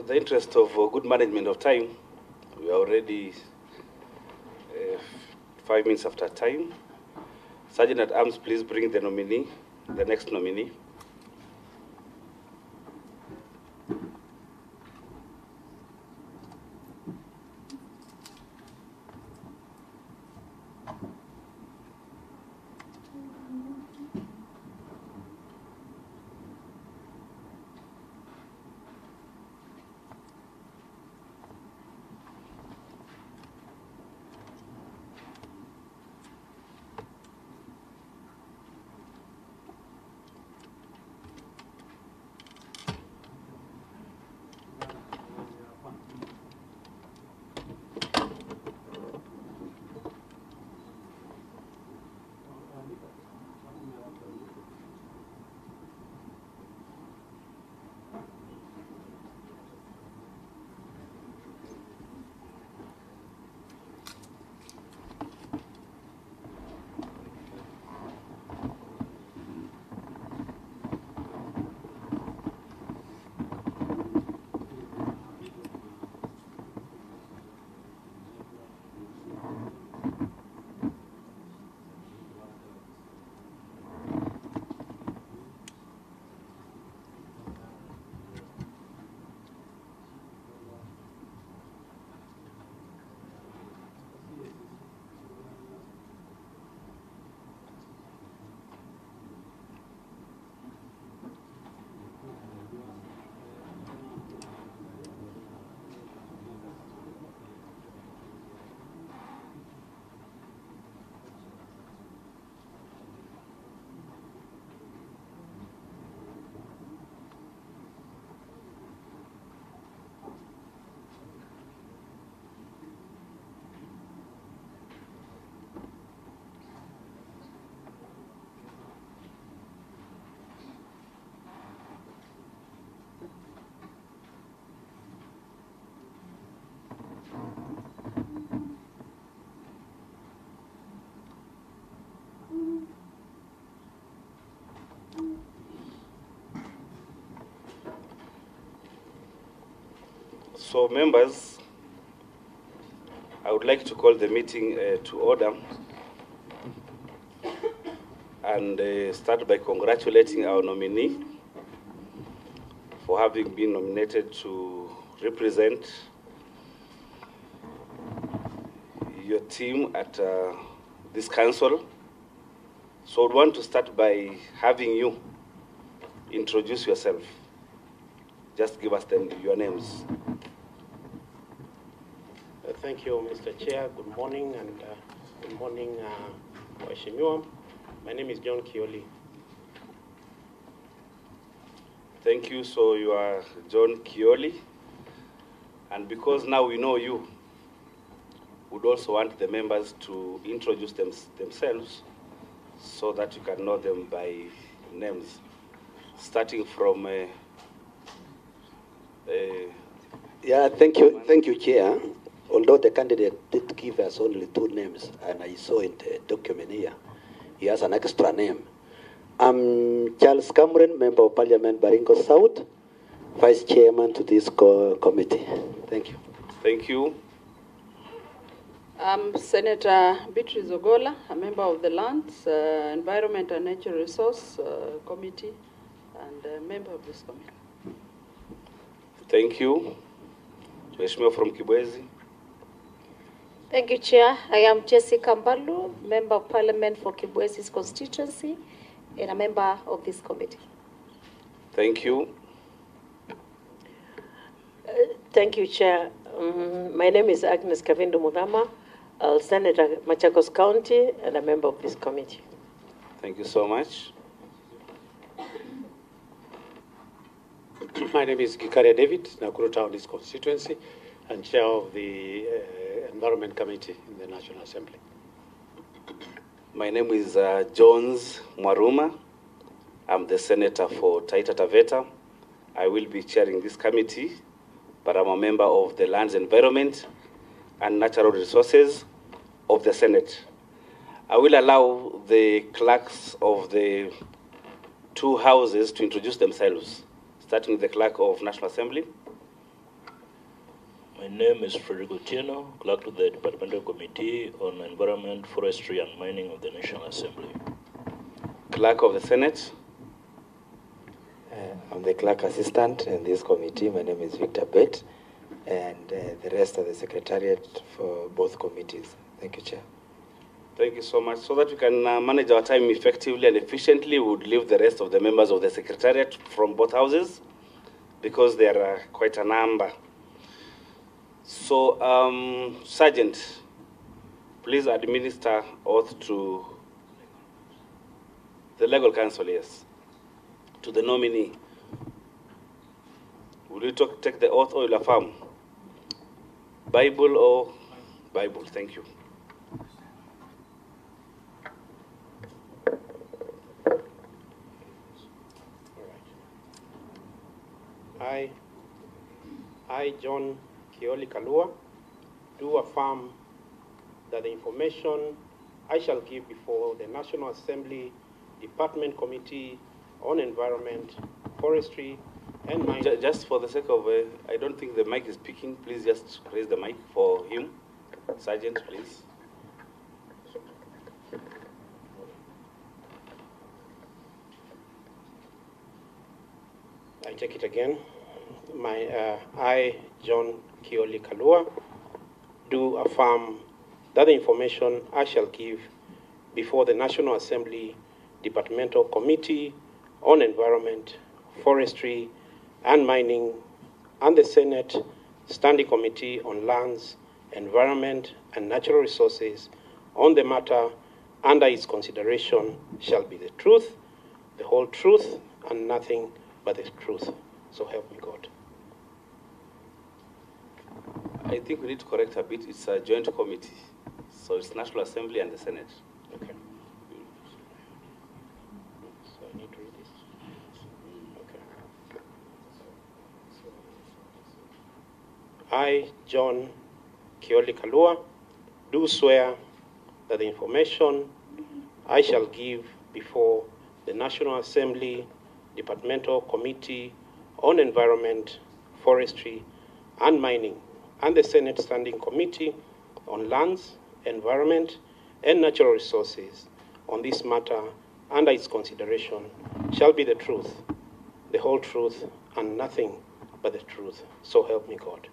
the interest of good management of time, we are already 5 minutes after time. Sergeant at Arms, please bring the nominee, the next nominee. So members, I would like to call the meeting to order and start by congratulating our nominee for having been nominated to represent your team at this council. So I want to start by having you introduce yourself. Just give us your names. Thank you, Mr. Chair. Good morning, and good morning, Waheshimiwa. My name is John Kioli. Thank you. So you are John Kioli, and because now we know you, would also want the members to introduce themselves so that you can know them by names, starting from. Yeah, thank you, Chair. Although the candidate did give us only 2 names, and I saw in the document here, he has an extra name. I'm Charles Cameron, Member of Parliament, Baringo South, Vice Chairman to this committee. Thank you. Thank you. I'm Senator Beatrice Ogola, a member of the Lands, Environment and Natural Resource Committee, and a member of this committee. Thank you. Mheshimiwa from Kibwezi. Thank you, Chair. I am Jessica Mbalu, Member of Parliament for Kibwezi's constituency, and a member of this committee. Thank you. Thank you, Chair. My name is Agnes Kavindo Mudhama, Senator Machakos County, and a member of this committee. Thank you so much. My name is Gikaria David, Nakuru Town East constituency, and chair of the Environment Committee in the National Assembly. My name is Jones Mwaruma. I'm the senator for Taita Taveta. I will be chairing this committee, but I'm a member of the Lands, Environment and Natural Resources of the Senate. I will allow the clerks of the 2 houses to introduce themselves, starting with the Clerk of National Assembly. My name is Frederick Otieno, Clerk to the Departmental Committee on Environment, Forestry and Mining of the National Assembly. Clerk of the Senate. I'm the Clerk Assistant in this committee. My name is Victor Bett, and the rest of the Secretariat for both committees. Thank you, Chair. Thank you so much. So that we can manage our time effectively and efficiently, we would leave the rest of the members of the Secretariat from both houses because there are quite a number. So, Sergeant, please administer oath to the legal counsel, yes, to the nominee. Will you take the oath or will affirm? Bible or Bible? Thank you. I, John Kioli Kalua, do affirm that the information I shall give before the National Assembly Department Committee on Environment, Forestry, and Mining. Just for the sake of, I don't think the mic is picking. Please just raise the mic for him. Sergeant, please. I take it again. I, John Kioli Kalua, do affirm that the information I shall give before the National Assembly Departmental Committee on Environment, Forestry, and Mining, and the Senate Standing Committee on Lands, Environment, and Natural Resources on the matter under its consideration shall be the truth, the whole truth, and nothing but the truth. So help me God. I think we need to correct a bit. It's a joint committee. So it's National Assembly and the Senate. Okay. So I need to read this. Okay. I, John Kioli Kalua, do swear that the information I shall give before the National Assembly Departmental Committee on Environment, Forestry, and Mining, and the Senate Standing Committee on Lands, Environment, and Natural Resources on this matter under its consideration shall be the truth, the whole truth, and nothing but the truth. So help me God.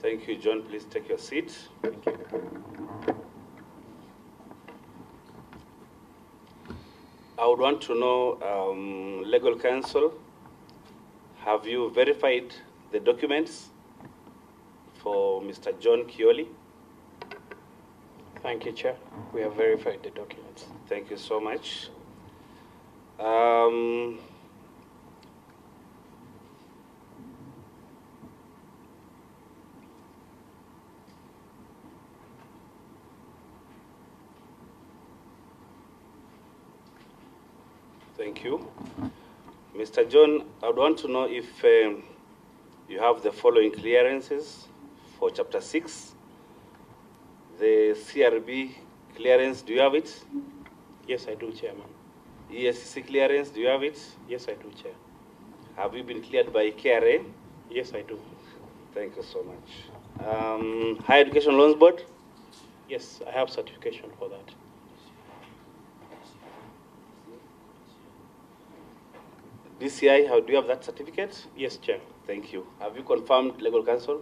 Thank you, John. Please take your seat. Thank you. I would want to know, legal counsel, have you verified the documents for Mr. John Kioli? Thank you, Chair. We have verified the documents. Thank you so much. Thank you. Mr. John, I would want to know if you have the following clearances for Chapter 6. The CRB clearance, do you have it? Yes, I do, Chairman. ESCC clearance, do you have it? Yes, I do, Chair. Have you been cleared by KRA? Yes, I do. Thank you so much. Higher Education Loans Board? Yes, I have certification for that. DCI, do you have that certificate? Yes, Chair. Thank you. Have you confirmed legal counsel?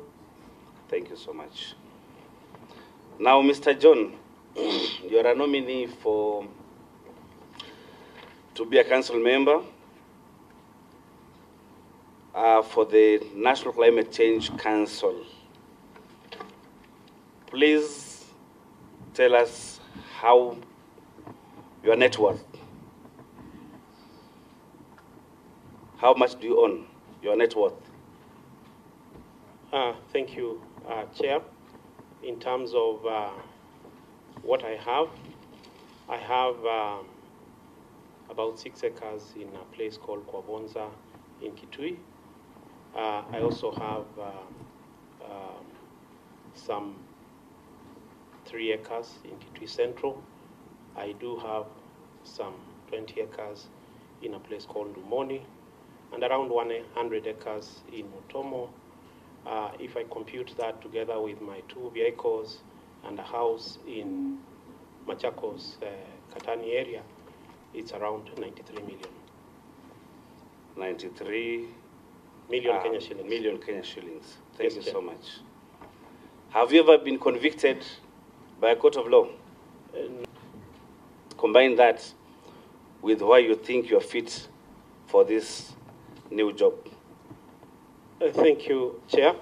Thank you so much. Now, Mr. John, you are a nominee to be a council member for the National Climate Change Council. Please tell us how your net worth. How much do you own, your net worth? Thank you, Chair. In terms of what I have about 6 acres in a place called Kwabonza in Kitui. I also have some 3 acres in Kitui Central. I do have some 20 acres in a place called Lumoni. and around 100 acres in Mutomo. If I compute that together with my 2 vehicles and a house in Machakos, Katani area, it's around 93 million. 93 million Kenya shillings. Million Kenya shillings. Thank you Chair. so much. Have you ever been convicted by a court of law? Combine that with why you think you're fit for this new job. Thank you, Chair.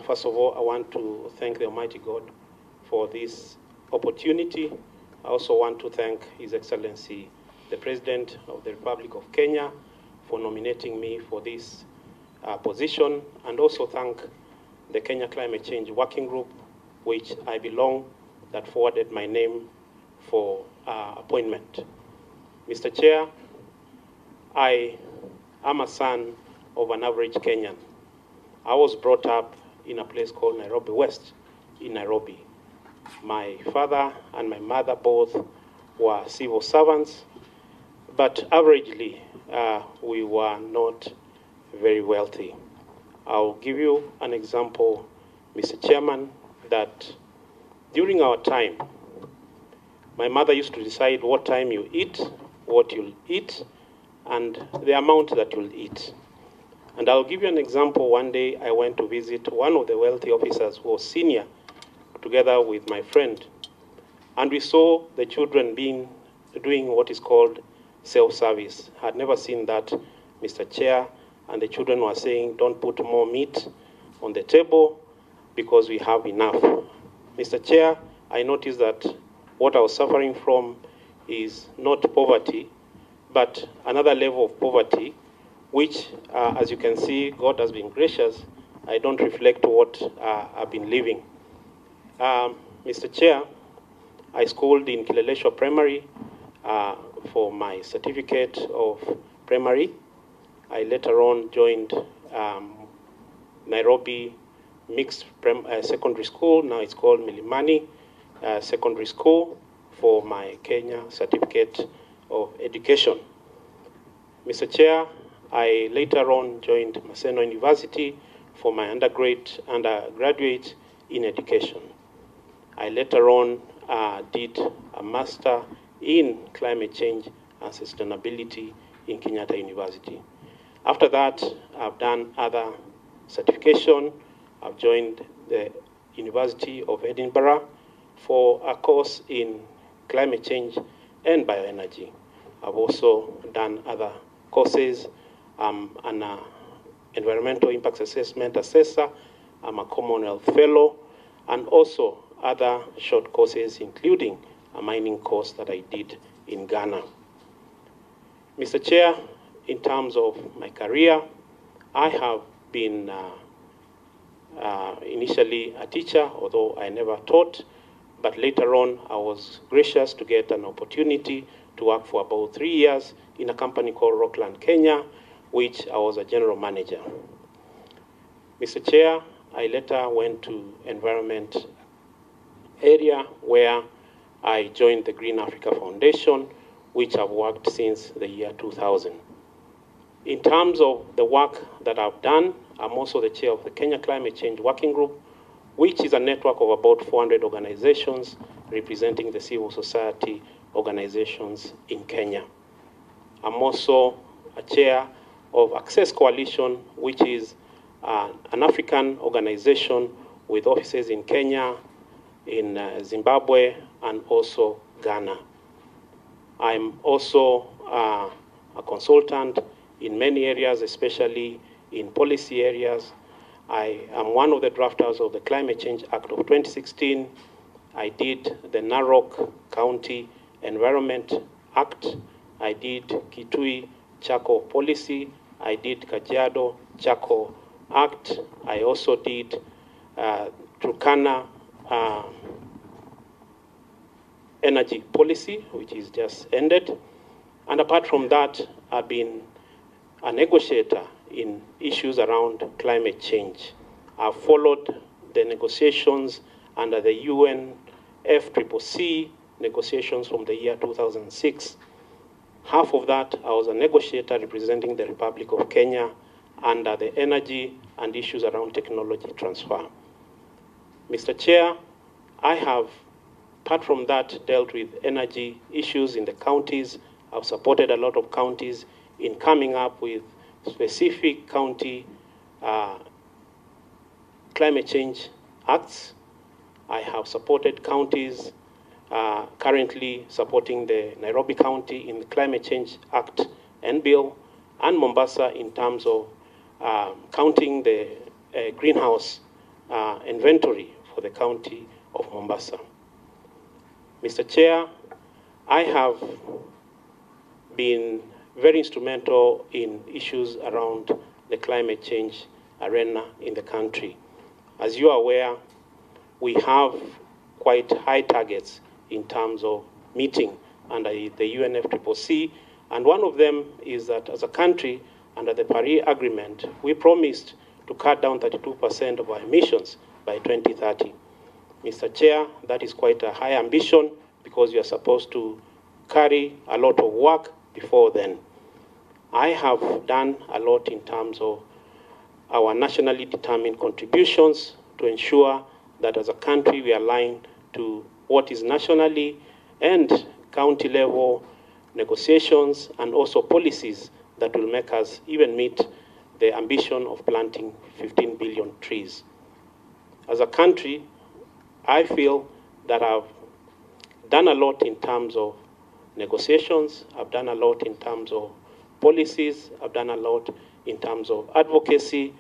First of all, I want to thank the Almighty God for this opportunity. I also want to thank His Excellency, the President of the Republic of Kenya, for nominating me for this position, and also thank the Kenya Climate Change Working Group, which I belong, that forwarded my name for appointment. Mr. Chair, I am a son of an average Kenyan. I was brought up in a place called Nairobi West in Nairobi. My father and my mother both were civil servants, but averagely we were not very wealthy. I'll give you an example, Mr. Chairman, that during our time, my mother used to decide what time you eat, what you'll eat, and the amount that you'll eat. And I'll give you an example. One day I went to visit one of the wealthy officers who was senior, together with my friend. And we saw the children doing what is called self-service. I had never seen that, Mr. Chair. And the children were saying, don't put more meat on the table because we have enough. Mr. Chair, I noticed that what I was suffering from is not poverty, but another level of poverty, which, as you can see, God has been gracious. I don't reflect what I've been living. Mr. Chair, I schooled in Kileleshwa Primary for my certificate of primary. I later on joined Nairobi Mixed Secondary School. Now it's called Milimani Secondary School for my Kenya certificate of education. Mr. Chair, I later on joined Maseno University for my undergraduate in education. I later on did a master in climate change and sustainability in Kenyatta University. After that, I've done other certification. I've joined the University of Edinburgh for a course in climate change and bioenergy. I've also done other courses. I'm an environmental impact assessment assessor. I'm a Commonwealth Fellow, and also other short courses, including a mining course that I did in Ghana. Mr. Chair, in terms of my career, I have been initially a teacher, although I never taught, but later on I was gracious to get an opportunity to work for about 3 years in a company called Rockland Kenya, which I was a general manager. Mr. Chair, I later went to environment area where I joined the Green Africa Foundation, which I've worked since the year 2000. In terms of the work that I've done, I'm also the chair of the Kenya Climate Change Working Group, which is a network of about 400 organizations representing the civil society organizations in Kenya. I'm also a chair of Access Coalition, which is an African organization with offices in Kenya, in Zimbabwe, and also Ghana. I'm also a consultant in many areas, especially in policy areas. I am one of the drafters of the Climate Change Act of 2016. I did the Narok County Environment Act. I did Kitui Charcoal Policy. I did Kajiado Charcoal Act. I also did Turkana Energy Policy, which is just ended. And apart from that, I've been a negotiator in issues around climate change. I've followed the negotiations under the UN FCCC negotiations from the year 2006. Half of that, I was a negotiator representing the Republic of Kenya under the energy and issues around technology transfer. Mr. Chair, I have, apart from that, dealt with energy issues in the counties. I've supported a lot of counties in coming up with specific county climate change acts. I have supported counties, currently supporting the Nairobi County in the Climate Change Act and Bill, and Mombasa in terms of counting the greenhouse inventory for the county of Mombasa. Mr. Chair, I have been very instrumental in issues around the climate change arena in the country. As you are aware, we have quite high targets in terms of meeting under the UNFCCC, and one of them is that as a country, under the Paris Agreement, we promised to cut down 32% of our emissions by 2030. Mr. Chair, that is quite a high ambition because you are supposed to carry a lot of work before then. I have done a lot in terms of our nationally determined contributions to ensure that as a country we align to what is nationally and county level negotiations and also policies that will make us even meet the ambition of planting 15 billion trees. As a country, I feel that I've done a lot in terms of negotiations, I've done a lot in terms of policies, I've done a lot in terms of advocacy,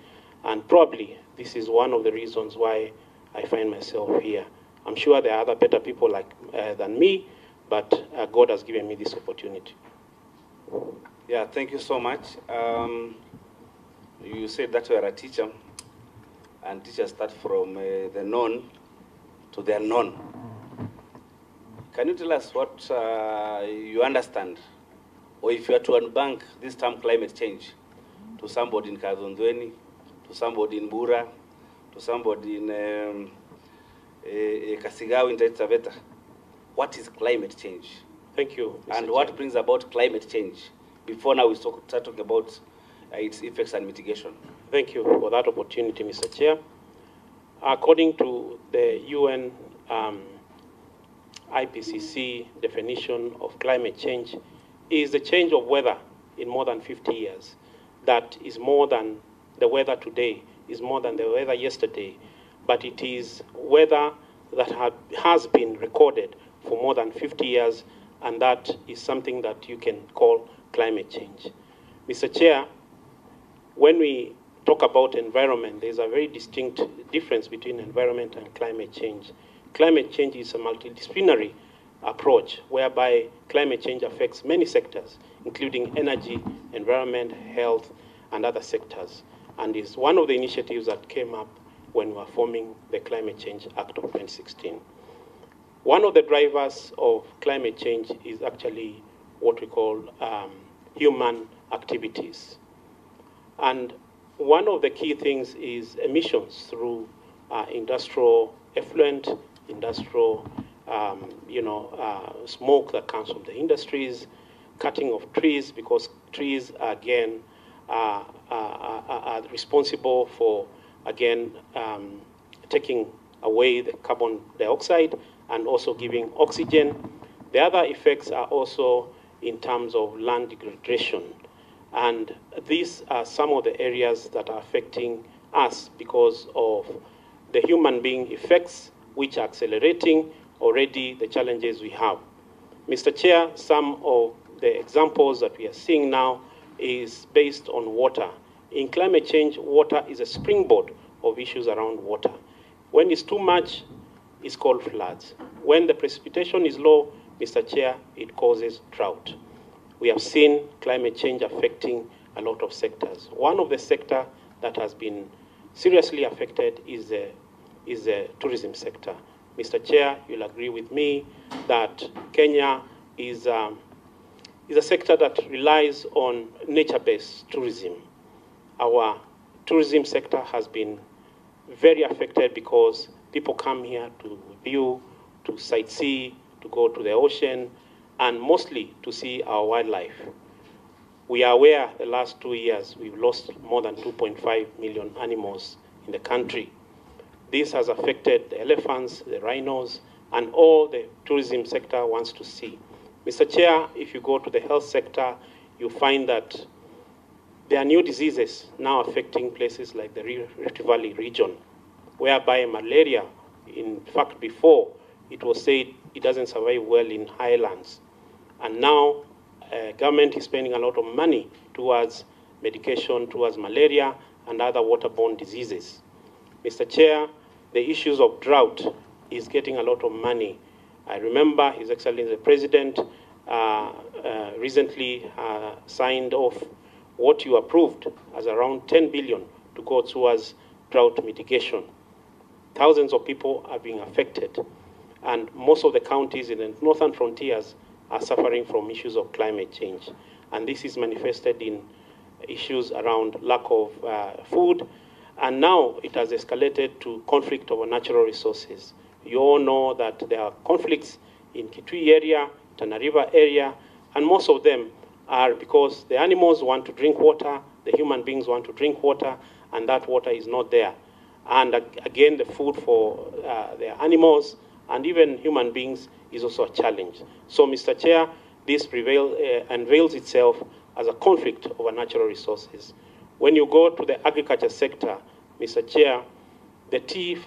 and probably this is one of the reasons why I find myself here. I'm sure there are other better people than me, but God has given me this opportunity. Yeah, thank you so much. You said that you are a teacher, and teachers start from the known to the unknown. Can you tell us what you understand, or if you are to unbank this term climate change to somebody in Kazundweni, to somebody in Bura, to somebody in Kasigao in Taita Taveta, what is climate change? Thank you, Mr. And Chair. what brings about climate change? Before now we start talking about its effects and mitigation. Thank you for that opportunity, Mr. Chair. According to the UN IPCC definition of climate change, is the change of weather in more than 50 years. That is more than the weather today, is more than the weather yesterday, but it is weather that has been recorded for more than 50 years, and that is something that you can call climate change. Mr. Chair, when we talk about environment, there's a very distinct difference between environment and climate change. Climate change is a multidisciplinary approach whereby climate change affects many sectors, including energy, environment, health, and other sectors, and is one of the initiatives that came up when we were forming the Climate Change Act of 2016. One of the drivers of climate change is actually what we call human activities. And one of the key things is emissions through industrial effluent, industrial smoke that comes from the industries, cutting of trees, because trees, again, are responsible for, again, taking away the carbon dioxide and also giving oxygen. The other effects are also in terms of land degradation. And these are some of the areas that are affecting us because of the human being effects, which are accelerating already the challenges we have. Mr. Chair, some of the examples that we are seeing now is based on water. In climate change, water is a springboard of issues around water. When it's too much, it's called floods. When the precipitation is low, Mr. Chair, it causes drought. We have seen climate change affecting a lot of sectors. One of the sectors that has been seriously affected is the tourism sector. Mr. Chair, you'll agree with me that Kenya is a sector that relies on nature-based tourism. Our tourism sector has been very affected because people come here to view, to sightsee, to go to the ocean, and mostly to see our wildlife. We are aware the last 2 years we've lost more than 2.5 million animals in the country. This has affected the elephants, the rhinos, and all the tourism sector wants to see. Mr. Chair, if you go to the health sector, you find that there are new diseases now affecting places like the Rift Valley region, whereby malaria, in fact, before it was said it doesn't survive well in highlands. And now government is spending a lot of money towards medication, towards malaria and other waterborne diseases. Mr. Chair, the issues of drought is getting a lot of money. I remember His Excellency the President recently signed off what you approved as around 10 billion to go towards drought mitigation. Thousands of people are being affected, and most of the counties in the northern frontiers are suffering from issues of climate change. And this is manifested in issues around lack of food, and now it has escalated to conflict over natural resources. You all know that there are conflicts in Kitui area, Tana River area, and most of them are because the animals want to drink water, the human beings want to drink water, and that water is not there. And again, the food for the animals and even human beings is also a challenge. So, Mr. Chair, this unveils itself as a conflict over natural resources. When you go to the agriculture sector, Mr. Chair, the tea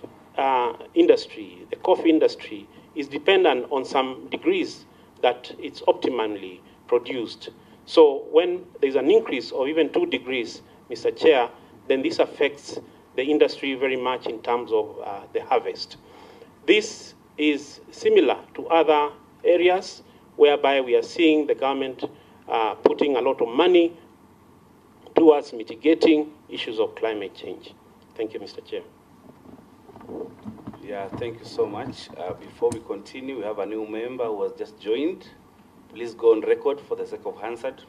industry, the coffee industry is dependent on some degrees that it's optimally produced. So when there's an increase of even 2 degrees, Mr. Chair, then this affects the industry very much in terms of the harvest. This is similar to other areas whereby we are seeing the government putting a lot of money towards mitigating issues of climate change. Thank you, Mr. Chair. Yeah, thank you so much. Before we continue, we have a new member who has just joined. Please go on record for the sake of Hansard.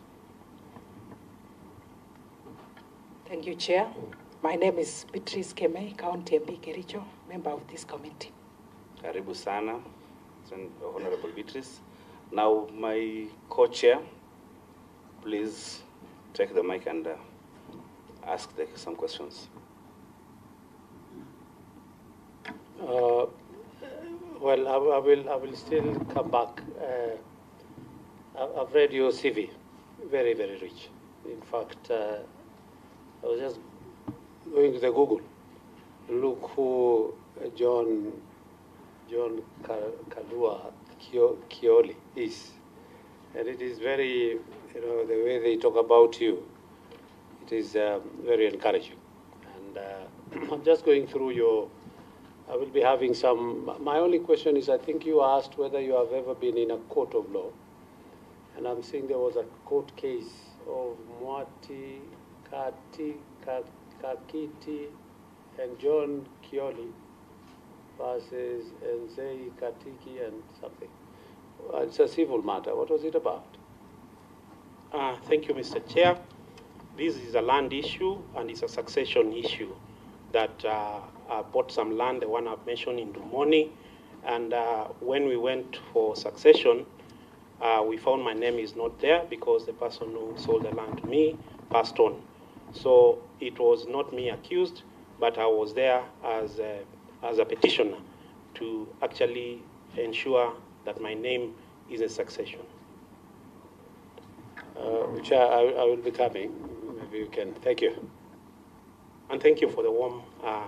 Thank you, Chair. My name is Beatrice Kemei, County MP Kericho, member of this committee. Karibu sana, Honorable Beatrice. Now, my co-chair, please take the mic and ask some questions. Well, I will still come back. I've read your CV, very, very rich. In fact, I was just going to the Google, look who John Kalua Kioli is. And it is very, the way they talk about you, it is very encouraging. And I'm just going through I will be having some, my only question is, I think you asked whether you have ever been in a court of law. And I'm seeing there was a court case of Mwati, Kakiti, and John Kioli versus Nzei Katiki and something. It's a civil matter. What was it about? Thank you, Mr. Chair. This is a land issue and it's a succession issue that I bought some land, the one I've mentioned in Dumoni, and when we went for succession, we found my name is not there because the person who sold the land to me passed on. So it was not me accused, but I was there as a petitioner to actually ensure that my name is in succession. Which I will be coming. Maybe you can. Thank you. And thank you for the warm, for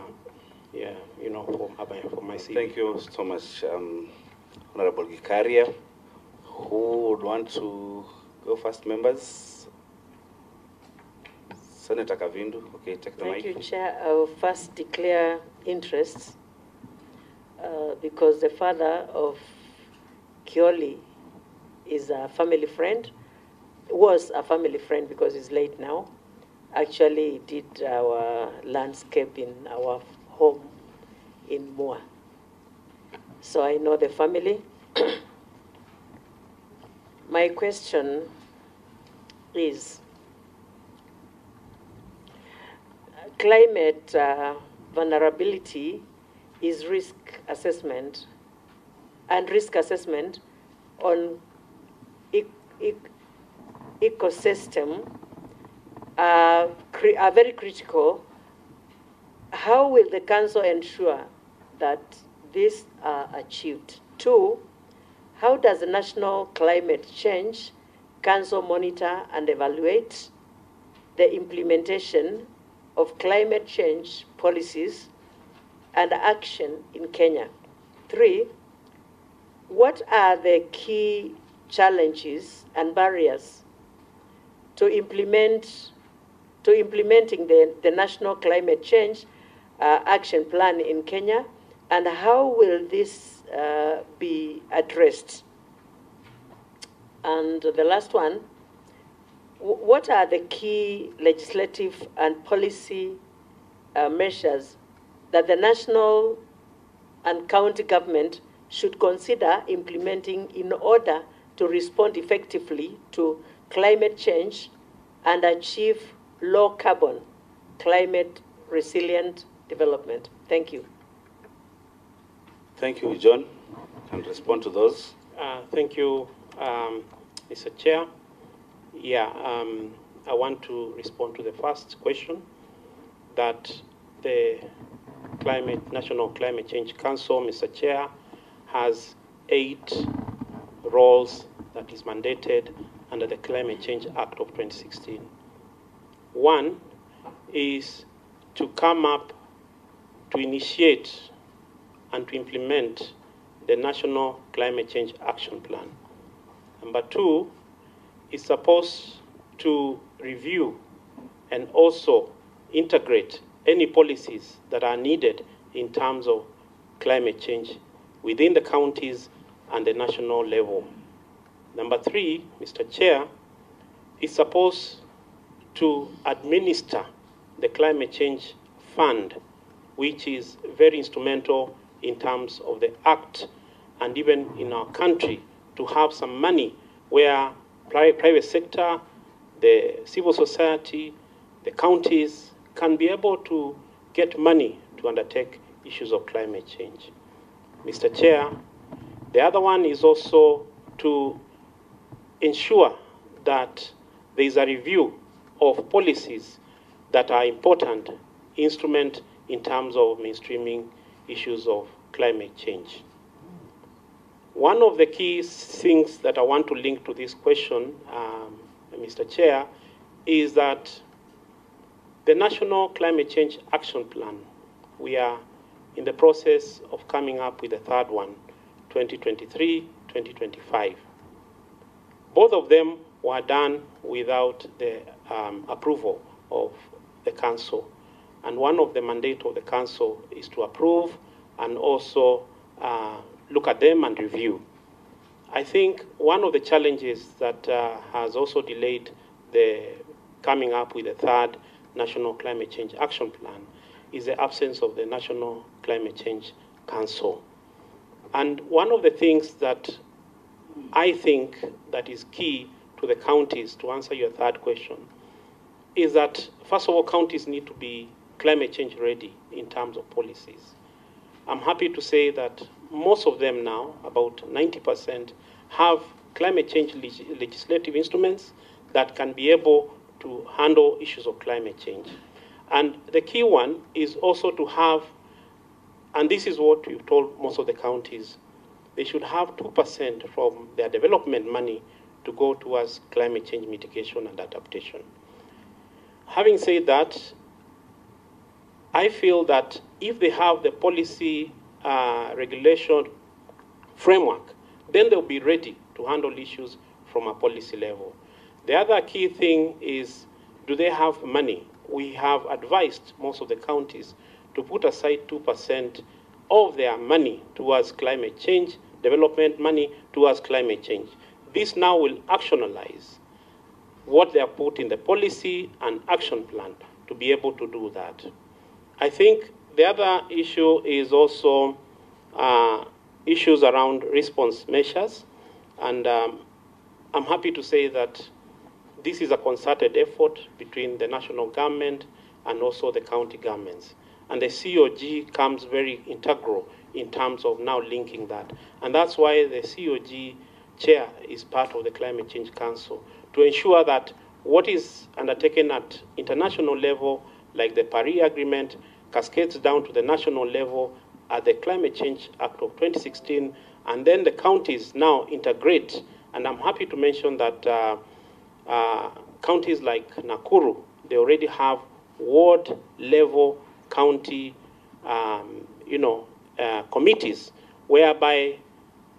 my CV. Thank you so much, Honorable Gikaria. Who would want to go first, members? Senator Kavindu, okay, take the mic. Thank you, Chair. I will first declare interests because the father of Kioli is a family friend, was a family friend because he's late now. Actually, did our landscape in our home in Mua. So I know the family. My question is, climate vulnerability is risk assessment, and risk assessment on ecosystem are very critical. How will the Council ensure that these are achieved? 2, how does the National Climate Change Council monitor and evaluate the implementation of climate change policies and action in Kenya? 3, what are the key challenges and barriers to implementing the National Climate Change Action Plan in Kenya, and how will this be addressed? And the last one, what are the key legislative and policy measures that the national and county government should consider implementing in order to respond effectively to climate change and achieve low carbon, climate resilient development? Thank you. Thank you, John. Can respond to those. Thank you, Mr. Chair. Yeah, I want to respond to the first question, that the National Climate Change Council, Mr. Chair, has 8 roles that is mandated under the Climate Change Act of 2016. 1 is to come up, to initiate and to implement the National Climate Change Action Plan. Number 2 is supposed to review and also integrate any policies that are needed in terms of climate change within the counties and the national level. Number 3, Mr. Chair, is supposed to administer the Climate Change Fund, which is very instrumental in terms of the Act, and even in our country, to have some money where private sector, the civil society, the counties can be able to get money to undertake issues of climate change. Mr. Chair, the other one is also to ensure that there is a review of policies that are important instrument in terms of mainstreaming issues of climate change. One of the key things that I want to link to this question, Mr. Chair, is that the National Climate Change Action Plan, we are in the process of coming up with a third one, 2023-2025. Both of them were done without the approval of the Council. And one of the mandate of the Council is to approve and also look at them and review. I think one of the challenges that has also delayed the coming up with a third National Climate Change Action Plan is the absence of the National Climate Change Council. And one of the things that I think that is key to the counties, to answer your third question, is that, first of all, counties need to be climate change ready in terms of policies. I'm happy to say that most of them now, about 90%, have climate change legislative instruments that can be able to handle issues of climate change. And the key one is also to have, and this is what we've told most of the counties, they should have 2% from their development money to go towards climate change mitigation and adaptation. Having said that, I feel that if they have the policy regulation framework, then they'll be ready to handle issues from a policy level. The other key thing is, do they have money? We have advised most of the counties to put aside 2% of their money towards climate change, development money towards climate change. This now will actionalize what they have put in the policy and action plan to be able to do that. I think the other issue is also issues around response measures, and I'm happy to say that this is a concerted effort between the national government and also the county governments. And the COG comes very integral in terms of now linking that. And that's why the COG chair is part of the Climate Change Council to ensure that what is undertaken at international level, like the Paris Agreement, cascades down to the national level at the Climate Change Act of 2016, and then the counties now integrate. And I'm happy to mention that counties like Nakuru, they already have ward-level county, committees, whereby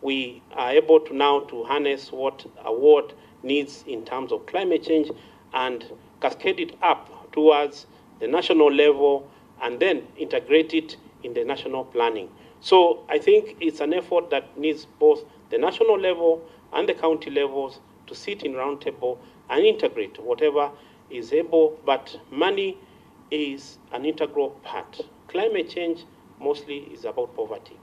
we are able to now to harness what a ward needs in terms of climate change and cascade it up towards the national level and then integrate it in the national planning. So I think it's an effort that needs both the national level and the county levels to sit in round table and integrate whatever is able, but money is an integral part. Climate change mostly is about poverty.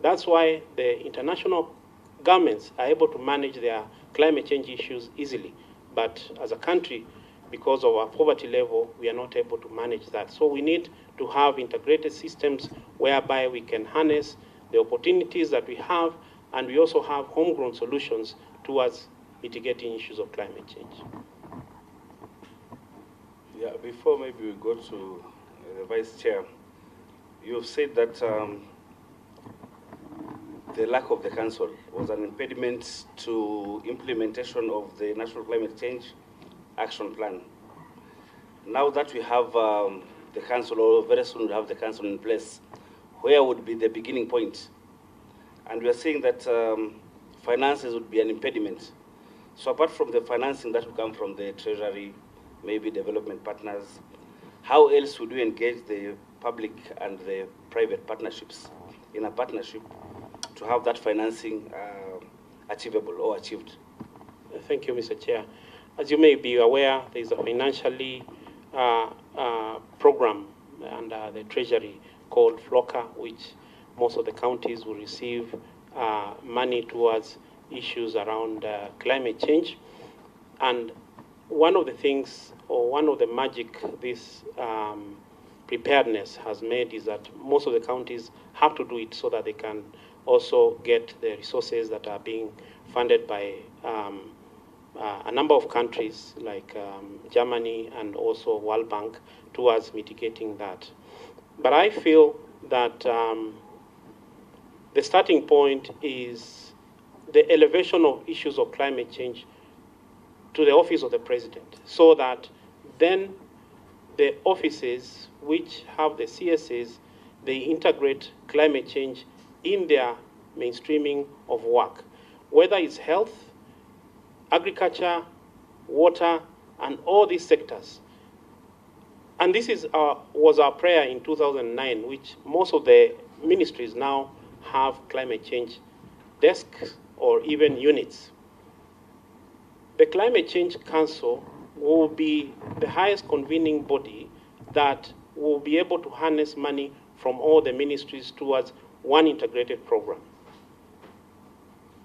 That's why the international governments are able to manage their climate change issues easily. But as a country, because of our poverty level, we are not able to manage that. So we need to have integrated systems whereby we can harness the opportunities that we have, and we also have homegrown solutions towards mitigating issues of climate change. Yeah, before maybe we go to the Vice Chair, you've said that the lack of the Council was an impediment to implementation of the National Climate Change Action Plan. Now that we have the Council, or very soon we have the Council in place, where would be the beginning point? And we are saying that finances would be an impediment. So apart from the financing that will come from the Treasury, maybe development partners, how else would we engage the public and the private partnerships in a partnership to have that financing achievable or achieved? Thank you, Mr. Chair. As you may be aware, there is a financially program under the Treasury called FLOCA, which most of the counties will receive money towards issues around climate change. And one of the things, or one of the magic this preparedness has made is that most of the counties have to do it so that they can also get the resources that are being funded by a number of countries like Germany and also World Bank towards mitigating that. But I feel that the starting point is the elevation of issues of climate change to the office of the president, so that then the offices which have the CSAs, they integrate climate change in their mainstreaming of work, whether it's health, agriculture, water, and all these sectors. And this is was our prayer in 2009, which most of the ministries now have climate change desks or even units. The Climate Change Council will be the highest convening body that will be able to harness money from all the ministries towards one integrated program.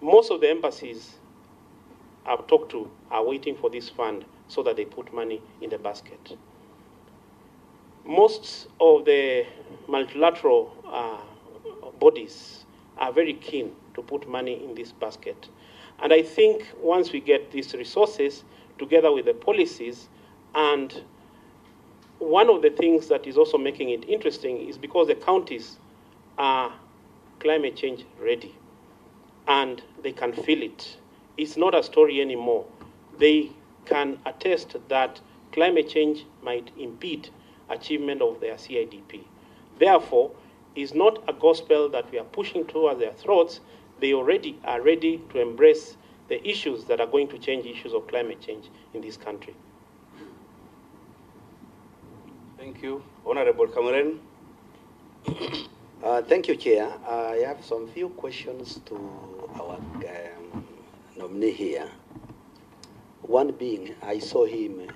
Most of the embassies I've talked to are waiting for this fund so that they put money in the basket. Most of the multilateral bodies are very keen to put money in this basket. And I think once we get these resources together with the policies, and one of the things that is also making it interesting is because the counties are climate change ready and they can feel it. It's not a story anymore. They can attest that climate change might impede achievement of their CIDP. Therefore, it's not a gospel that we are pushing towards their throats. They already are ready to embrace the issues that are going to change issues of climate change in this country. Thank you. Honorable Cameron. Thank you, Chair. I have some few questions to our nominee here. One being, I saw him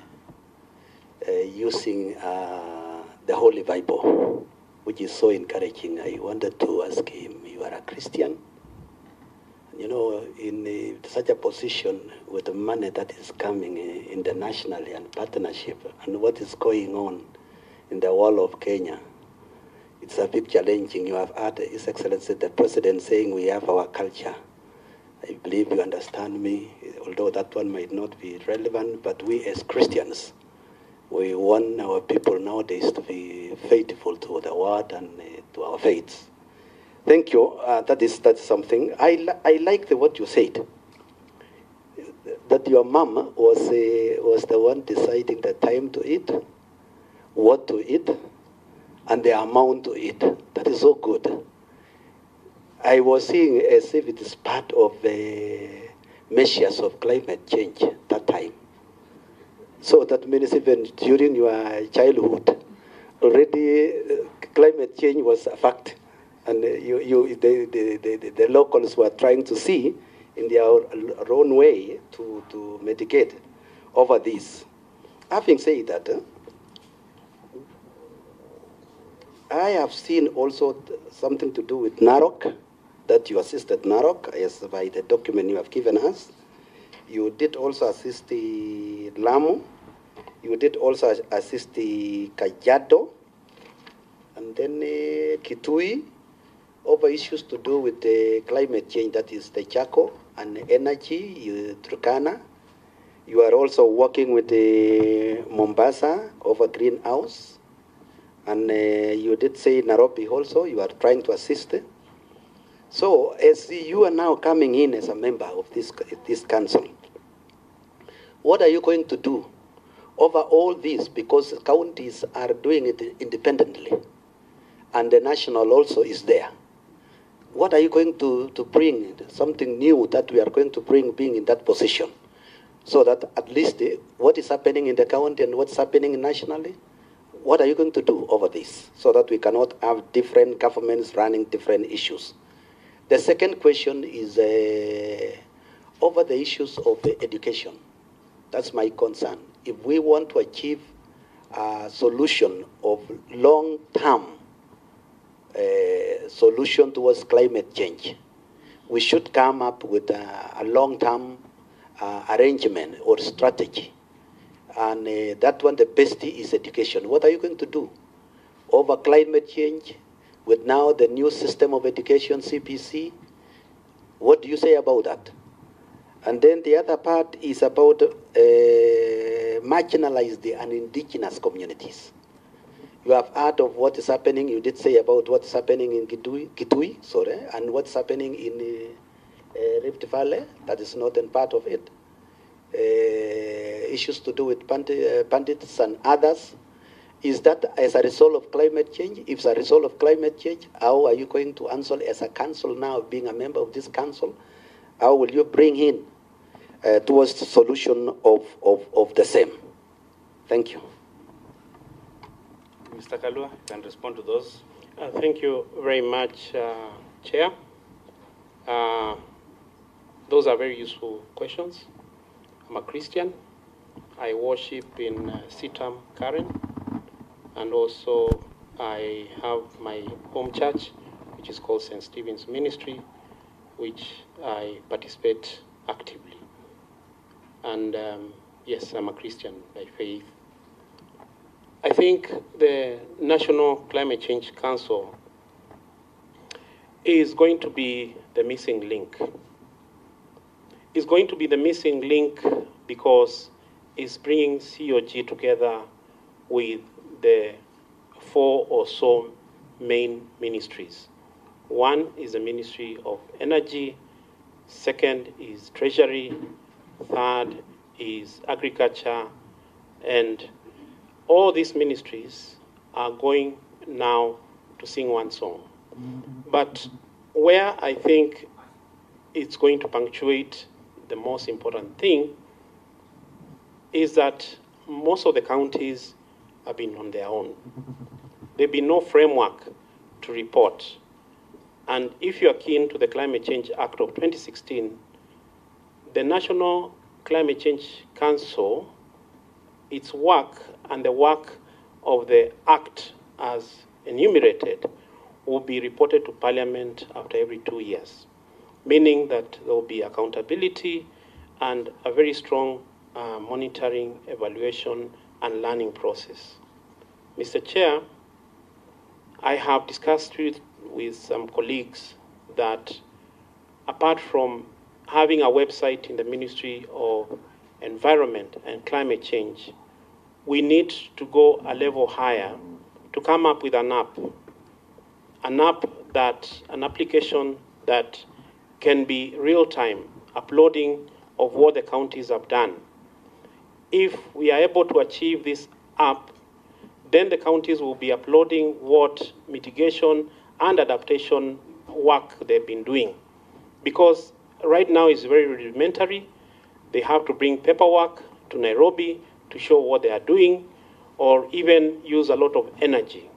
using the Holy Bible, which is so encouraging. I wanted to ask him, you are a Christian? You know, in such a position with the money that is coming internationally and partnership and what is going on in the whole of Kenya, it's a bit challenging. You have had His Excellency the President saying we have our culture I believe you understand me, although that one might not be relevant, but we as Christians, we want our people nowadays to be faithful to the word and to our faiths. Thank you. That's something. I like what you said, that your mom was the one deciding the time to eat, what to eat, and the amount to eat. That is so good. I was seeing as if it is part of the measures of climate change that time. So that means even during your childhood, already climate change was a fact. And the locals were trying to see in their own way to mitigate over this. Having said that, I have seen also something to do with Narok, that you assisted Narok, as by the document you have given us. You did also assist the Lamu. You did also assist the Kajiado, and then Kitui, over issues to do with the climate change, that is the Chaco, and energy, Turkana. You are also working with the Mombasa over greenhouse. And you did say Nairobi also, you are trying to assist. So as you are now coming in as a member of this council, what are you going to do over all this? Because counties are doing it independently, and the national also is there. What are you going to bring, something new that we are going to bring being in that position, so that at least what is happening in the county and what's happening nationally, what are you going to do over this, so that we cannot have different governments running different issues? The second question is over the issues of the education. That's my concern. If we want to achieve a solution of long-term solution towards climate change, we should come up with a long-term arrangement or strategy. And that one, the best is education. What are you going to do over climate change with now the new system of education, CPC? What do you say about that? And then the other part is about marginalized and indigenous communities. You have heard of what is happening, you did say about what is happening in Kitui, and what's happening in Rift Valley, that is not part of it. Issues to do with bandits and others. Is that as a result of climate change? If it's a result of climate change, how are you going to answer as a council now, being a member of this council? How will you bring in towards the solution of the same? Thank you. Mr. Kalua, can respond to those. Thank you very much, Chair. Those are very useful questions. I'm a Christian. I worship in Sitam, Karen, and also I have my home church, which is called St. Stephen's Ministry, which I participate actively. And yes, I'm a Christian by faith. I think the National Climate Change Council is going to be the missing link. It's going to be the missing link because it's bringing COG together with the 4 or so main ministries. One is the Ministry of Energy, second is Treasury, third is Agriculture, and all these ministries are going now to sing one song. But where I think it's going to punctuate the most important thing is that most of the counties have been on their own. There'll be no framework to report. And if you are keen to the Climate Change Act of 2016, the National Climate Change Council, its work and the work of the Act as enumerated will be reported to Parliament after every 2 years, meaning that there will be accountability and a very strong monitoring, evaluation, and learning process. Mr. Chair, I have discussed with some colleagues that apart from having a website in the Ministry of Environment and Climate Change, we need to go a level higher to come up with an application that can be real-time uploading of what the counties have done. If we are able to achieve this app, then the counties will be uploading what mitigation and adaptation work they've been doing. Because right now it's very rudimentary. They have to bring paperwork to Nairobi to show what they are doing, or even use a lot of energy.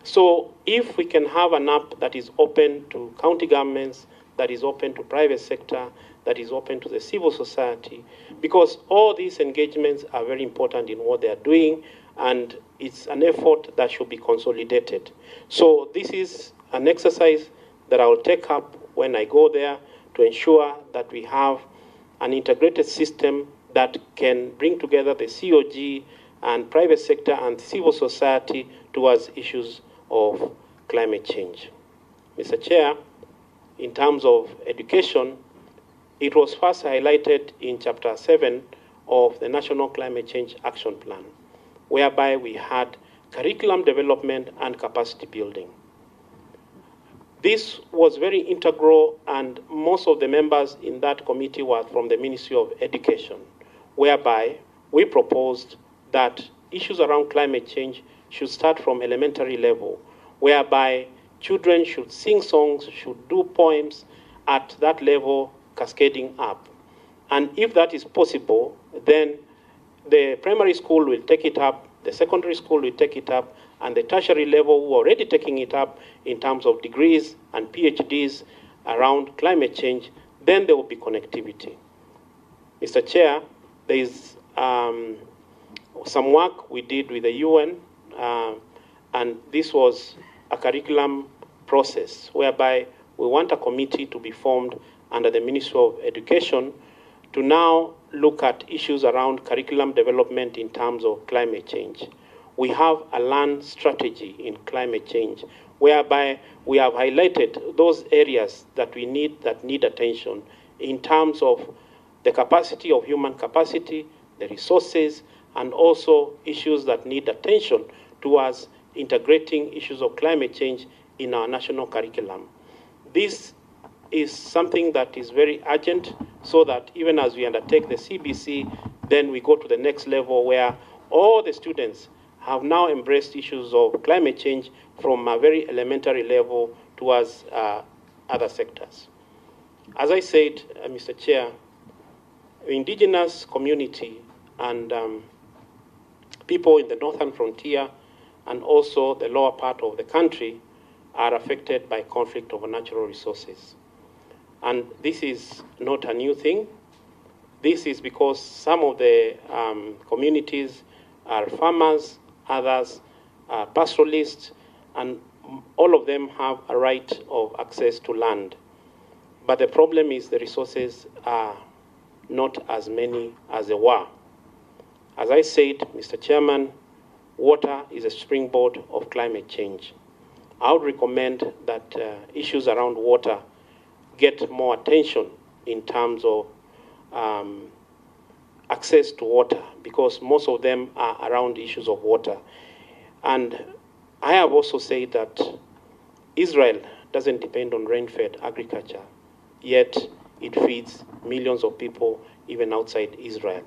So if we can have an app that is open to county governments, that is open to private sector, that is open to the civil society, because all these engagements are very important in what they are doing, and it's an effort that should be consolidated. So this is an exercise that I will take up when I go there to ensure that we have an integrated system that can bring together the COG and private sector and civil society towards issues of climate change. Mr. Chair, in terms of education, it was first highlighted in Chapter 7 of the National Climate Change Action Plan, whereby we had curriculum development and capacity building. This was very integral, and most of the members in that committee were from the Ministry of Education, whereby we proposed that issues around climate change should start from elementary level, whereby children should sing songs, should do poems at that level, cascading up. And if that is possible, then the primary school will take it up, the secondary school will take it up, and the tertiary level who are already taking it up in terms of degrees and PhDs around climate change, then there will be connectivity. Mr. Chair, there is some work we did with the UN, and this was a curriculum process whereby we want a committee to be formed under the Ministry of Education to now look at issues around curriculum development in terms of climate change. We have a land strategy in climate change whereby we have highlighted those areas that we need, that need attention in terms of the capacity of human capacity, the resources, and also issues that need attention towards integrating issues of climate change in our national curriculum. This is something that is very urgent, so that even as we undertake the CBC, then we go to the next level where all the students have now embraced issues of climate change from a very elementary level towards other sectors. As I said, Mr. Chair, the indigenous community and people in the northern frontier and also the lower part of the country are affected by conflict over natural resources. And this is not a new thing. This is because some of the communities are farmers, others are pastoralists, and all of them have a right of access to land. But the problem is the resources are not as many as they were. As I said, Mr. Chairman, water is a springboard of climate change. I would recommend that issues around water get more attention in terms of access to water, because most of them are around issues of water. And I have also said that Israel doesn't depend on rain-fed agriculture, yet it feeds millions of people even outside Israel.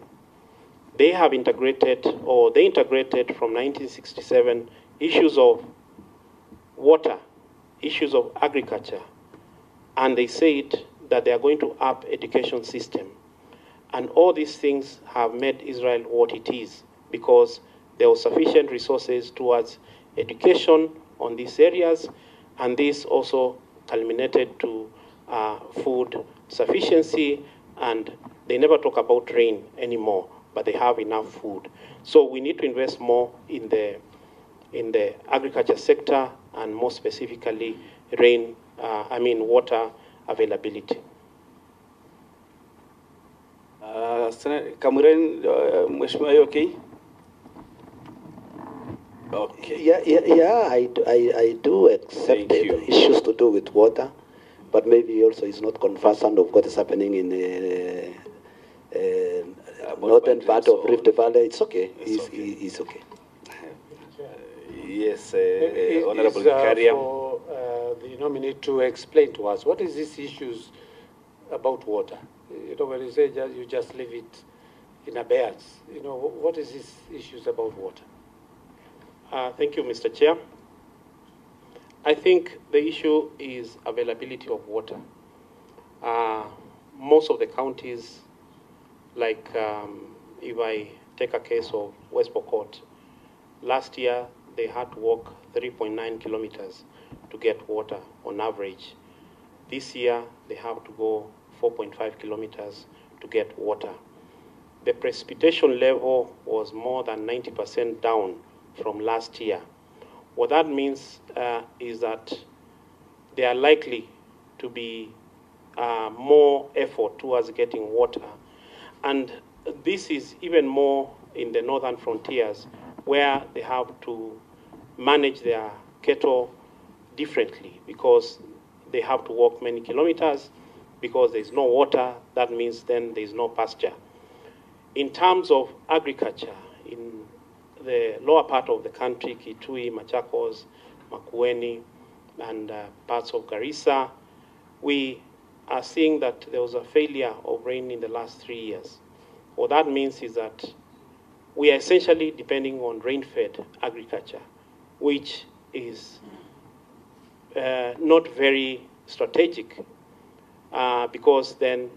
They have integrated, or they integrated from 1967, issues of water, issues of agriculture, and they said that they are going to up education system. And all these things have made Israel what it is, because there was sufficient resources towards education on these areas, and this also culminated to food sufficiency, and they never talk about rain anymore, but they have enough food. So we need to invest more in the agriculture sector, and more specifically water availability. Kamuren, Mheshimiwa, you okay? Okay. I do accept the issues to do with water, but maybe also is not conversant of what is happening in the northern part of Rift Valley. It's okay. It's okay. Yes, Honorable for the nominee to explain to us what is these issues about water. You know, when you say you just leave it in abeyance, you know, what is these issues about water? Thank you, Mr. Chair. I think the issue is availability of water. Most of the counties, like if I take a case of West Pokot, last year they had to walk 3.9 kilometers to get water on average. This year they have to go 4.5 kilometers to get water. The precipitation level was more than 90% down from last year. What that means is that there are likely to be more effort towards getting water. And this is even more in the northern frontiers, where they have to manage their cattle differently because they have to walk many kilometers. Because there's no water, that means then there's no pasture. In terms of agriculture, in the lower part of the country, Kitui, Machakos, Makueni, and parts of Garissa, we are seeing that there was a failure of rain in the last 3 years. What that means is that we are essentially depending on rain-fed agriculture, which is not very strategic because then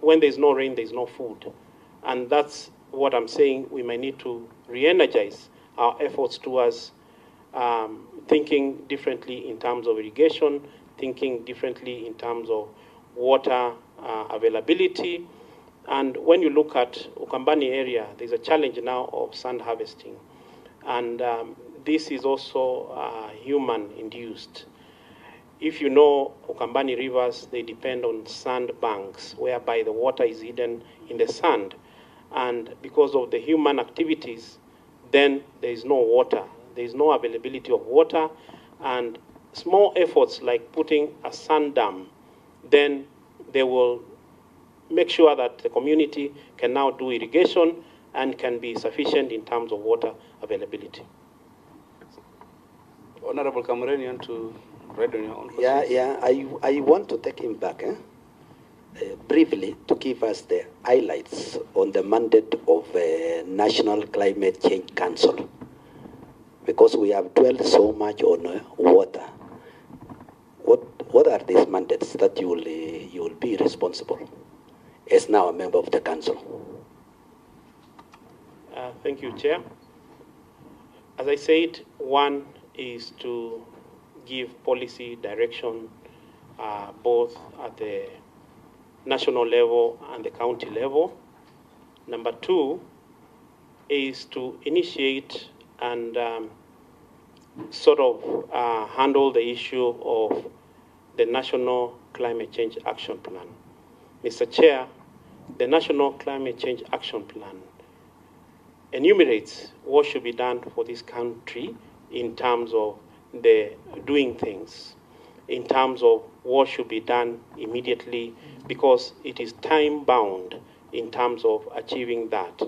when there's no rain, there's no food. And that's what I'm saying. We might need to re-energize our efforts towards thinking differently in terms of irrigation, thinking differently in terms of water availability. And when you look at Ukambani area, there's a challenge now of sand harvesting. And this is also human-induced. If you know Ukambani rivers, they depend on sand banks, whereby the water is hidden in the sand. And because of the human activities, then there is no water. There is no availability of water. And small efforts like putting a sand dam, then they will make sure that the community can now do irrigation and can be sufficient in terms of water availability. Honorable Cameron, you want to read on your own questions? Yeah. I want to take him back briefly to give us the highlights on the mandate of National Climate Change Council, because we have dwelled so much on water. What are these mandates that you will be responsible as now a member of the council? Thank you, Chair. As I said, one is to give policy direction both at the national level and the county level. Number two is to initiate and sort of handle the issue of the National Climate Change Action Plan. Mr. Chair, the National Climate Change Action Plan enumerates what should be done for this country in terms of the doing things, in terms of what should be done immediately, because it is time-bound in terms of achieving that.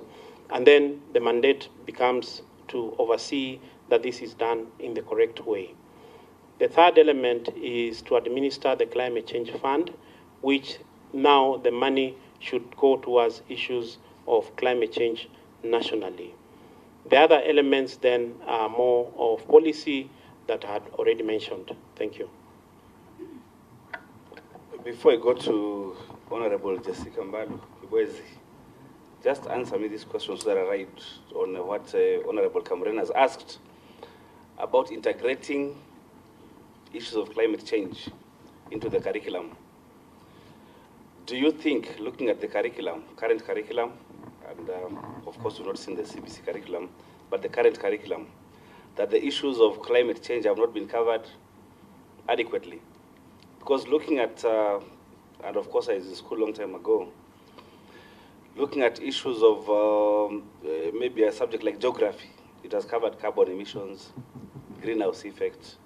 And then the mandate becomes to oversee that this is done in the correct way. The third element is to administer the Climate Change Fund, which now the money should go towards issues of climate change nationally. The other elements then are more of policy that I had already mentioned. Thank you. Before I go to Honorable Jessica Mbalu, just answer me these questions that are right on what Honorable Cameron has asked about integrating issues of climate change into the curriculum. Do you think, looking at the curriculum, current curriculum, and of course we've not seen the CBC curriculum, but the current curriculum, that the issues of climate change have not been covered adequately? Because looking at, and of course I was in school a long time ago, looking at issues of maybe a subject like geography, it has covered carbon emissions, greenhouse effect,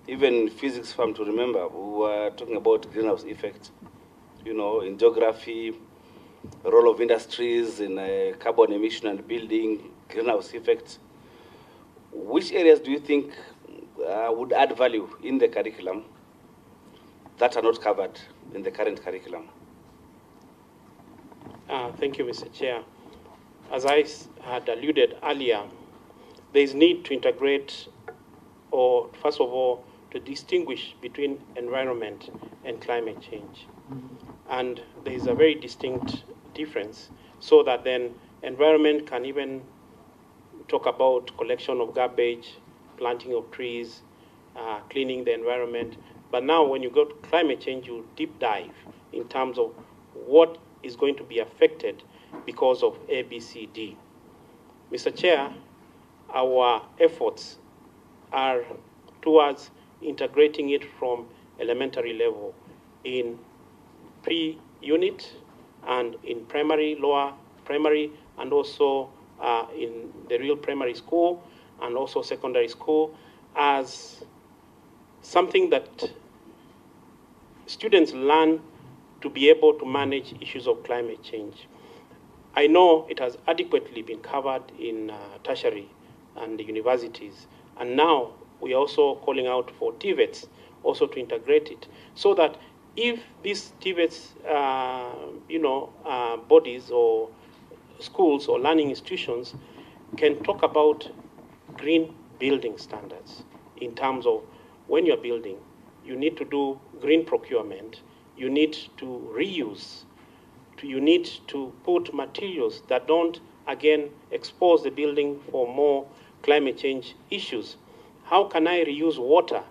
even physics firm to remember, we were talking about greenhouse effect, you know, in geography, role of industries in carbon emission and building, greenhouse effect. Which areas do you think would add value in the curriculum that are not covered in the current curriculum? Thank you, Mr. Chair. As I had alluded earlier, there is need to integrate, or first of all, to distinguish between environment and climate change. And there is a very distinct difference, so that then environment can even talk about collection of garbage, planting of trees, cleaning the environment. But now when you go to climate change, you deep dive in terms of what is going to be affected because of A, B, C, D. Mr. Chair, our efforts are towards integrating it from elementary level in pre-unit and in primary, lower primary, and also in the real primary school and also secondary school, as something that students learn to be able to manage issues of climate change. I know it has adequately been covered in tertiary and the universities, and now we are also calling out for TVETs also to integrate it, so that if these TVETs, bodies or schools or learning institutions can talk about green building standards in terms of when you're building, you need to do green procurement, you need to reuse, you need to put materials that don't, again, expose the building for more climate change issues. How can I reuse water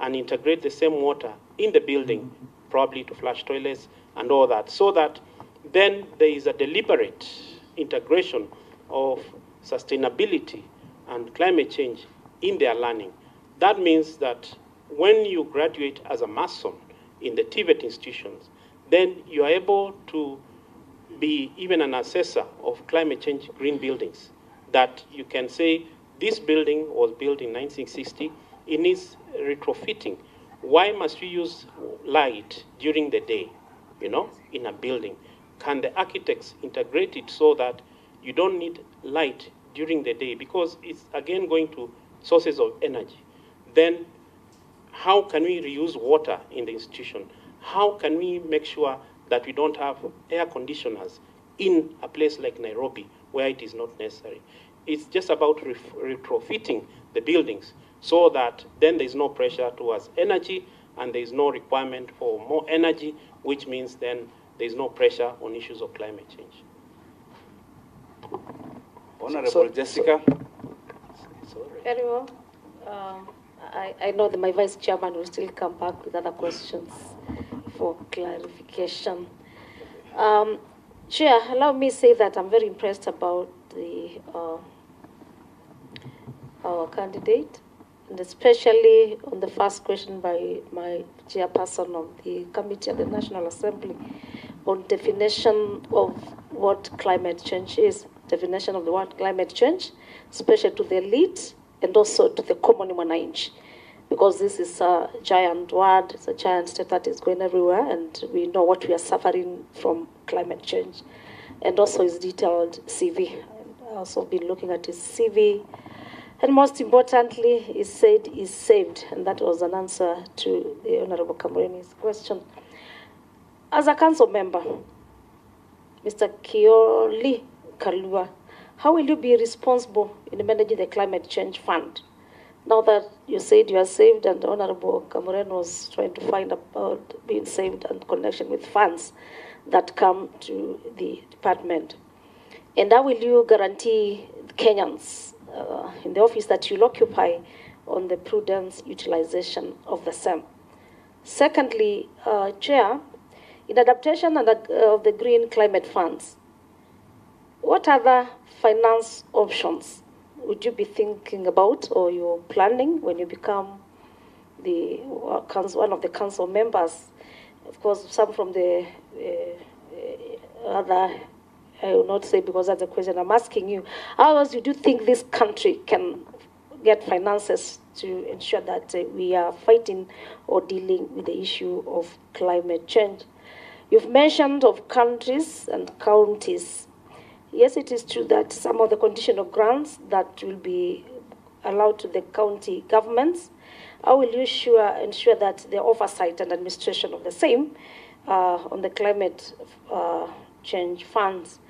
and integrate the same water in the building, probably to flush toilets and all that, so that then there is a deliberate integration of sustainability and climate change in their learning. That means that when you graduate as a mason in the TVET institutions, then you are able to be even an assessor of climate change green buildings, that you can say this building was built in 1960, it needs retrofitting. Why must we use light during the day, in a building? Can the architects integrate it so that you don't need light during the day, because it's again going to sources of energy? Then how can we reuse water in the institution? How can we make sure that we don't have air conditioners in a place like Nairobi where it is not necessary? It's just about retrofitting the buildings so that then there's no pressure towards energy and there's no requirement for more energy, which means then there's no pressure on issues of climate change. Honorable Jessica. Very well. I know that my vice chairman will still come back with other questions for clarification. Chair, allow me to say that I'm very impressed about our candidate, and especially on the first question by my chairperson of the committee at the National Assembly on definition of what climate change is, definition of the word climate change, especially to the elite and also to the common mwananchi, because this is a giant word, it's a giant step that is going everywhere, and we know what we are suffering from climate change, and also his detailed CV. I've also been looking at his CV, and most importantly, he said he's saved, and that was an answer to the Honorable Kamureni's question. As a council member, Mr. Kioli Kalua, how will you be responsible in managing the climate change fund? Now that you said you are saved, and Honorable Kamuren was trying to find about being saved and connection with funds that come to the department. And how will you guarantee Kenyans in the office that you'll occupy on the prudent utilization of the same? Secondly, Chair, in adaptation of the green climate funds, what other finance options would you be thinking about or you're planning when you become the one of the council members? Of course, some from the other, I will not say because that's a question I'm asking you. How else do you think this country can get finances to ensure that we are fighting or dealing with the issue of climate change. You've mentioned of countries and counties. Yes, it is true that some of the conditional grants that will be allowed to the county governments, how will you ensure that the oversight and administration of the same on the climate change funds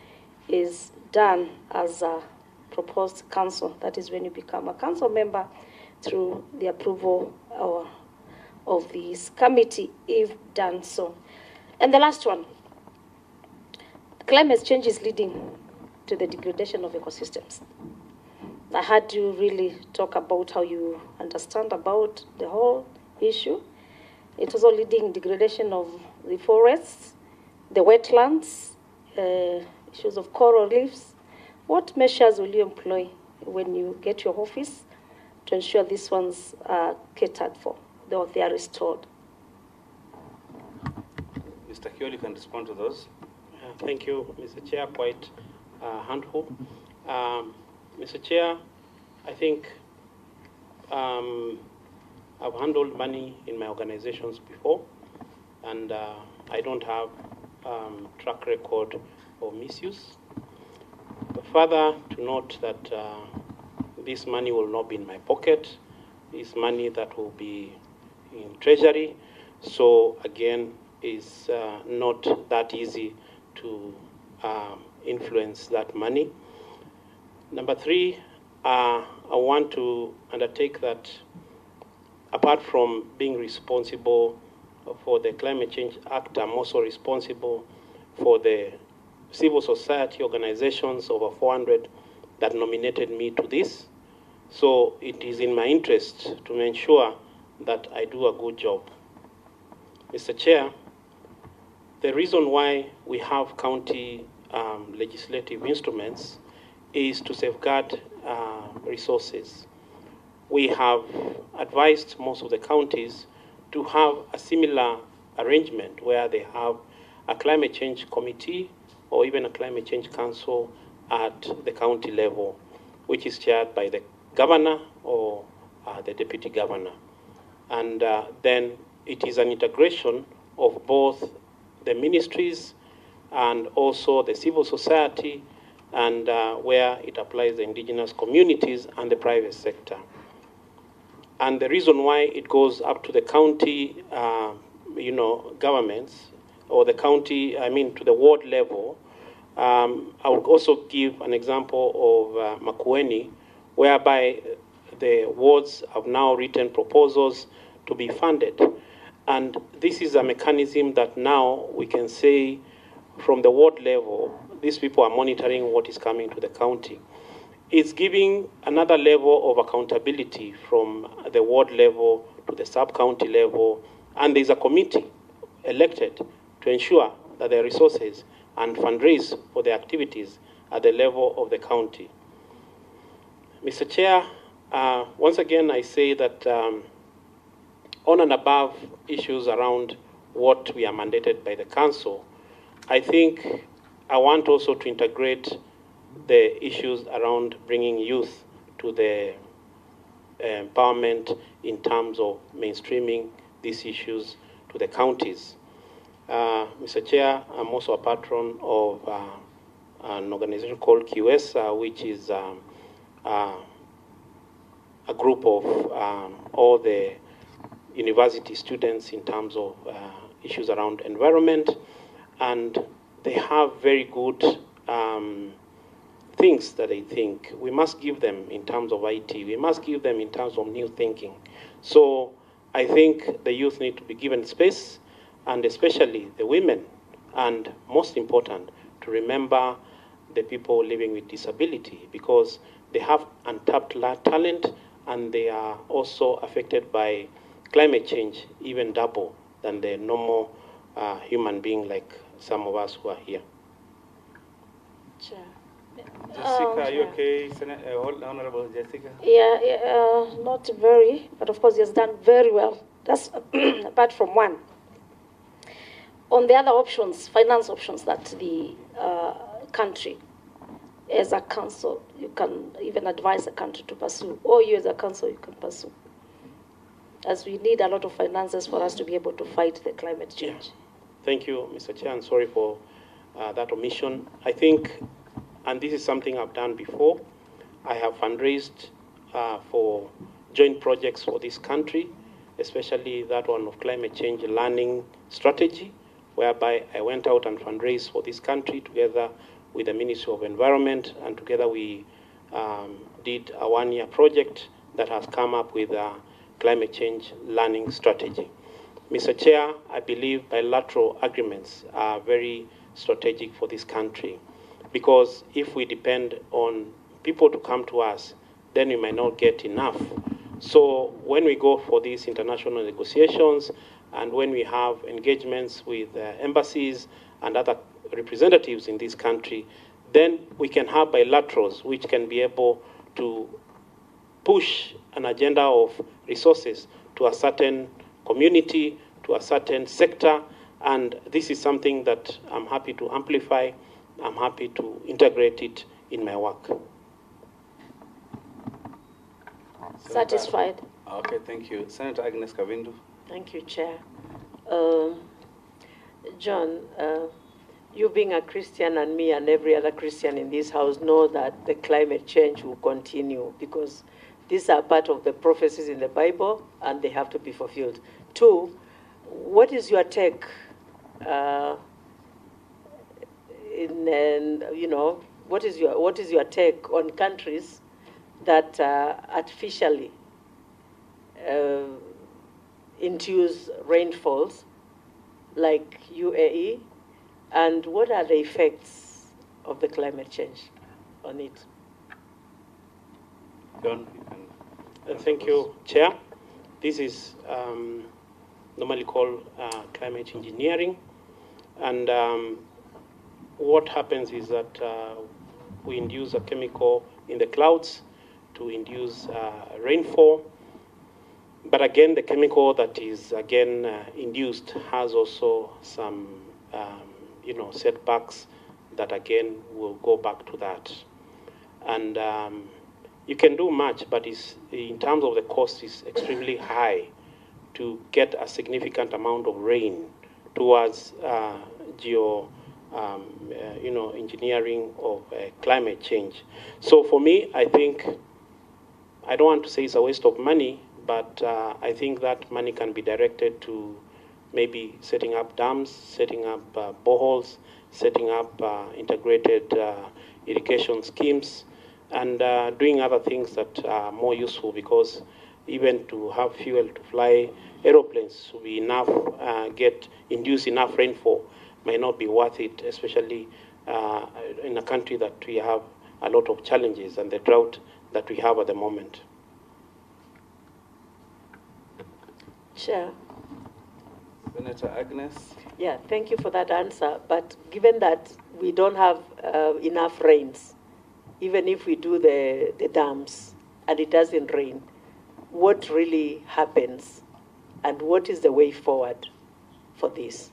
is done as a proposed council? That is when you become a council member through the approval of this committee, if done so. And the last one, climate change is leading to the degradation of ecosystems. I heard you really talk about how you understand about the whole issue. It is all leading degradation of the forests, the wetlands, issues of coral reefs. What measures will you employ when you get your office to ensure these ones are catered for, or they are restored? Mr. Kioli can respond to those. Thank you, Mr. Chair. Quite handful. Mr. Chair, I think I've handled money in my organizations before, and I don't have track record of misuse. Further, to note that this money will not be in my pocket. It's money that will be in treasury. So again, it's not that easy to influence that money. Number three, I want to undertake that apart from being responsible for the Climate Change Act, I'm also responsible for the civil society organizations, over 400, that nominated me to this. So it is in my interest to ensure that I do a good job. Mr. Chair, the reason why we have county legislative instruments is to safeguard resources. We have advised most of the counties to have a similar arrangement where they have a climate change committee or even a climate change council at the county level, which is chaired by the governor or the deputy governor. And then it is an integration of both the ministries and also the civil society, and where it applies the indigenous communities and the private sector. And the reason why it goes up to the county, governments, or the county, to the ward level, I would also give an example of Makueni, whereby the wards have now written proposals to be funded. And this is a mechanism that now we can say from the ward level, these people are monitoring what is coming to the county. It's giving another level of accountability from the ward level to the sub-county level, and there's a committee elected to ensure that the resources and fundraise for the activities at the level of the county. Mr. Chair, once again I say that on and above issues around what we are mandated by the council, I think I want also to integrate the issues around bringing youth to the empowerment in terms of mainstreaming these issues to the counties. Mr. Chair, I'm also a patron of an organization called QS, which is a group of all the university students in terms of issues around environment, and they have very good things that they think. We must give them in terms of IT. We must give them in terms of new thinking. So I think the youth need to be given space, and especially the women, and most important, to remember the people living with disability, because they have untapped talent and they are also affected by climate change, even double than the normal human being like some of us who are here. Chair. Jessica, are you okay? Honorable Jessica? Yeah, not very, but of course he has done very well. That's apart from one. On the other options, finance options that the country as a council, you can even advise a country to pursue, or you as a council, you can pursue? As we need a lot of finances for us to be able to fight the climate change. Yeah. Thank you, Mr. Chair, and sorry for that omission. I think, and this is something I've done before, I have fundraised for joint projects for this country, especially that one of climate change learning strategy, whereby I went out and fundraised for this country together with the Ministry of Environment, and together we did a one-year project that has come up with a climate change learning strategy. Mr. Chair, I believe bilateral agreements are very strategic for this country, because if we depend on people to come to us, then we might not get enough. So when we go for these international negotiations, and when we have engagements with embassies and other representatives in this country, then we can have bilaterals which can be able to push an agenda of resources to a certain community, to a certain sector, and this is something that I'm happy to amplify. I'm happy to integrate it in my work. Satisfied. Okay, thank you. Senator Agnes Kavindu. Thank you, Chair. John, you being a Christian, and me and every other Christian in this house know that the climate change will continue, because these are part of the prophecies in the Bible and they have to be fulfilled. Two, what is your take what is your take on countries that artificially induce rainfalls like UAE, and what are the effects of the climate change on it? John, thank you, Chair. This is normally called climate engineering, and what happens is that we induce a chemical in the clouds to induce rainfall. But again, the chemical that is induced has also some setbacks that again will go back to that. And you can do much, but in terms of the cost, is extremely high to get a significant amount of rain towards engineering of climate change. So for me, I think, I don't want to say it's a waste of money, but I think that money can be directed to maybe setting up dams, setting up boreholes, setting up integrated irrigation schemes, and doing other things that are more useful, because even to have fuel to fly aeroplanes to be enough, induce enough rainfall may not be worth it, especially in a country that we have a lot of challenges and the drought that we have at the moment. Chair. Senator Agnes. Yeah, thank you for that answer. But given that we don't have enough rains, even if we do the dams and it doesn't rain, what really happens, and what is the way forward for this?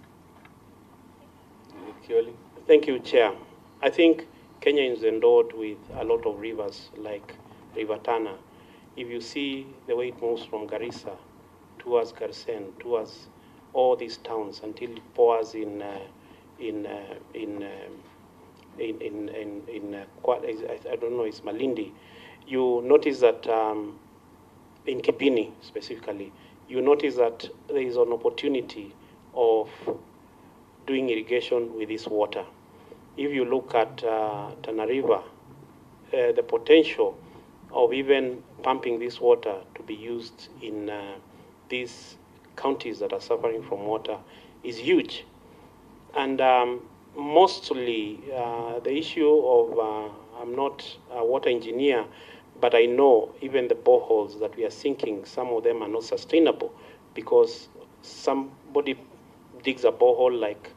Thank you, Chair. I think Kenya is endowed with a lot of rivers, like River Tana. If you see the way it moves from Garissa towards Garsen, towards all these towns until it pours in I don't know, it's Malindi. You notice that in Kipini specifically, you notice that there is an opportunity of doing irrigation with this water. If you look at Tana River, the potential of even pumping this water to be used in these counties that are suffering from water is huge. And mostly the issue of, I'm not a water engineer, but I know even the boreholes that we are sinking, some of them are not sustainable, because somebody digs a borehole like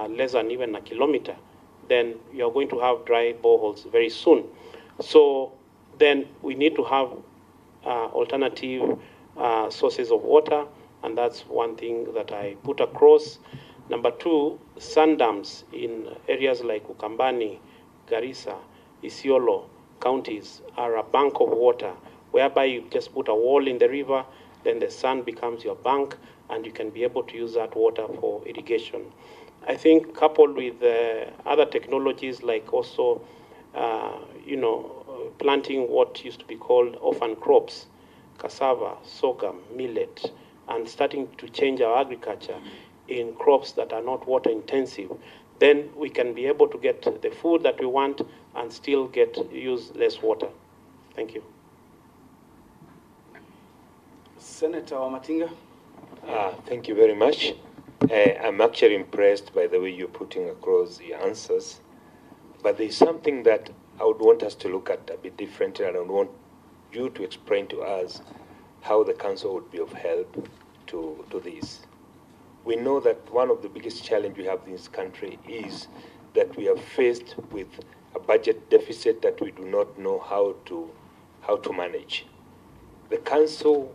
less than even a kilometer, then you're going to have dry boreholes very soon. So then we need to have alternative sources of water, and that's one thing that I put across. Number two, sand dams in areas like Ukambani, Garissa, Isiolo counties are a bank of water, whereby you just put a wall in the river, then the sun becomes your bank, and you can be able to use that water for irrigation. I think coupled with other technologies like also, planting what used to be called orphan crops, cassava, sorghum, millet, and starting to change our agriculture in crops that are not water intensive, then we can be able to get the food that we want and still use less water. Thank you. Senator Wamatinga. Thank you very much. I'm actually impressed by the way you're putting across the answers. But there's something that I would want us to look at a bit differently, and I would want you to explain to us how the council would be of help to this. We know that one of the biggest challenges we have in this country is that we are faced with a budget deficit that we do not know how to manage. The council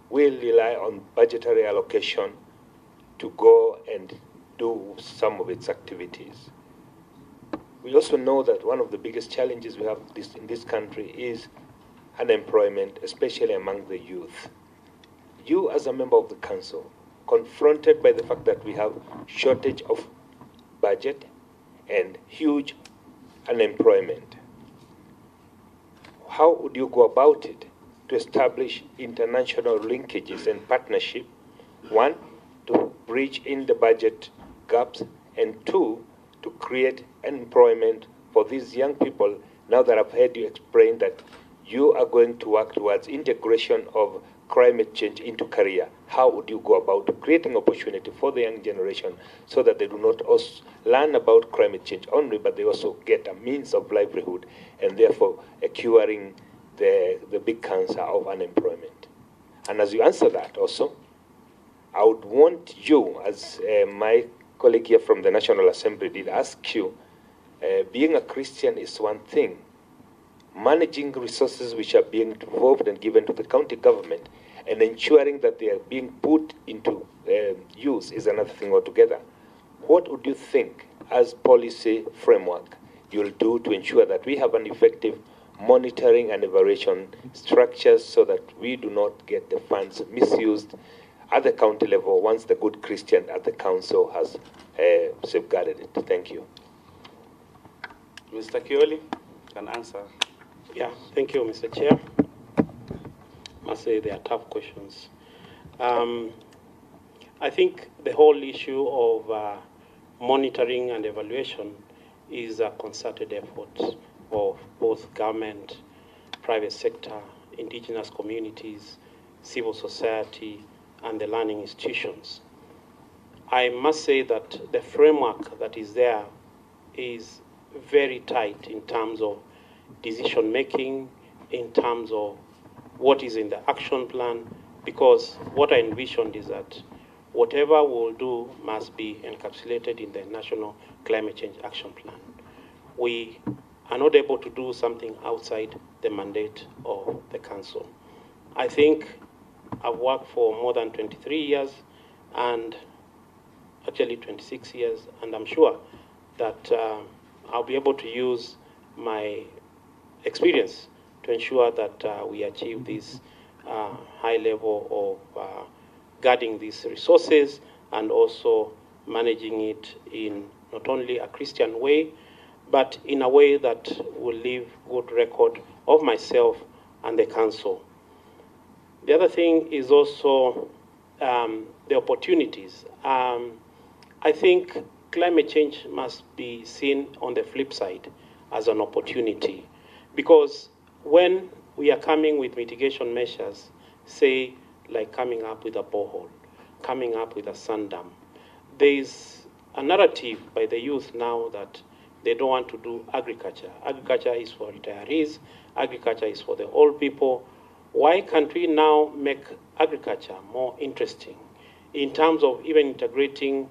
will rely on budgetary allocation to go and do some of its activities. We also know that one of the biggest challenges we have in this country is unemployment, especially among the youth. You, as a member of the council, confronted by the fact that we have shortage of budget and huge unemployment, how would you go about it to establish international linkages and partnership? One, to bridge in the budget gaps, and two, to create employment for these young people. Now that I've heard you explain that you are going to work towards integration of climate change into career, how would you go about creating opportunity for the young generation so that they do not also learn about climate change only, but they also get a means of livelihood and therefore curing the big cancer of unemployment? And as you answer that also, I would want you, as my colleague here from the National Assembly did ask you, being a Christian is one thing. Managing resources which are being devolved and given to the county government and ensuring that they are being put into use is another thing altogether. What would you think, as policy framework, you'll do to ensure that we have an effective monitoring and evaluation structures so that we do not get the funds misused at the county level once the good Christian at the council has safeguarded it? Thank you. Mr. Kioli can answer. Yeah, thank you, Mr. Chair. I must say they are tough questions. I think the whole issue of monitoring and evaluation is a concerted effort of both government, private sector, indigenous communities, civil society, and the learning institutions. I must say that the framework that is there is very tight in terms of decision making, in terms of what is in the action plan, because what I envisioned is that whatever we'll do must be encapsulated in the National Climate Change Action Plan. We are not able to do something outside the mandate of the Council. I think I've worked for more than 23 years, and actually 26 years, and I'm sure that I'll be able to use my experience to ensure that we achieve this high level of guarding these resources and also managing it in not only a Christian way, but in a way that will leave good record of myself and the council. The other thing is also the opportunities. I think climate change must be seen on the flip side as an opportunity, because when we are coming with mitigation measures, say like coming up with a borehole, coming up with a sand dam, there is a narrative by the youth now that they don't want to do agriculture. Agriculture is for retirees, agriculture is for the old people. Why can't we now make agriculture more interesting in terms of even integrating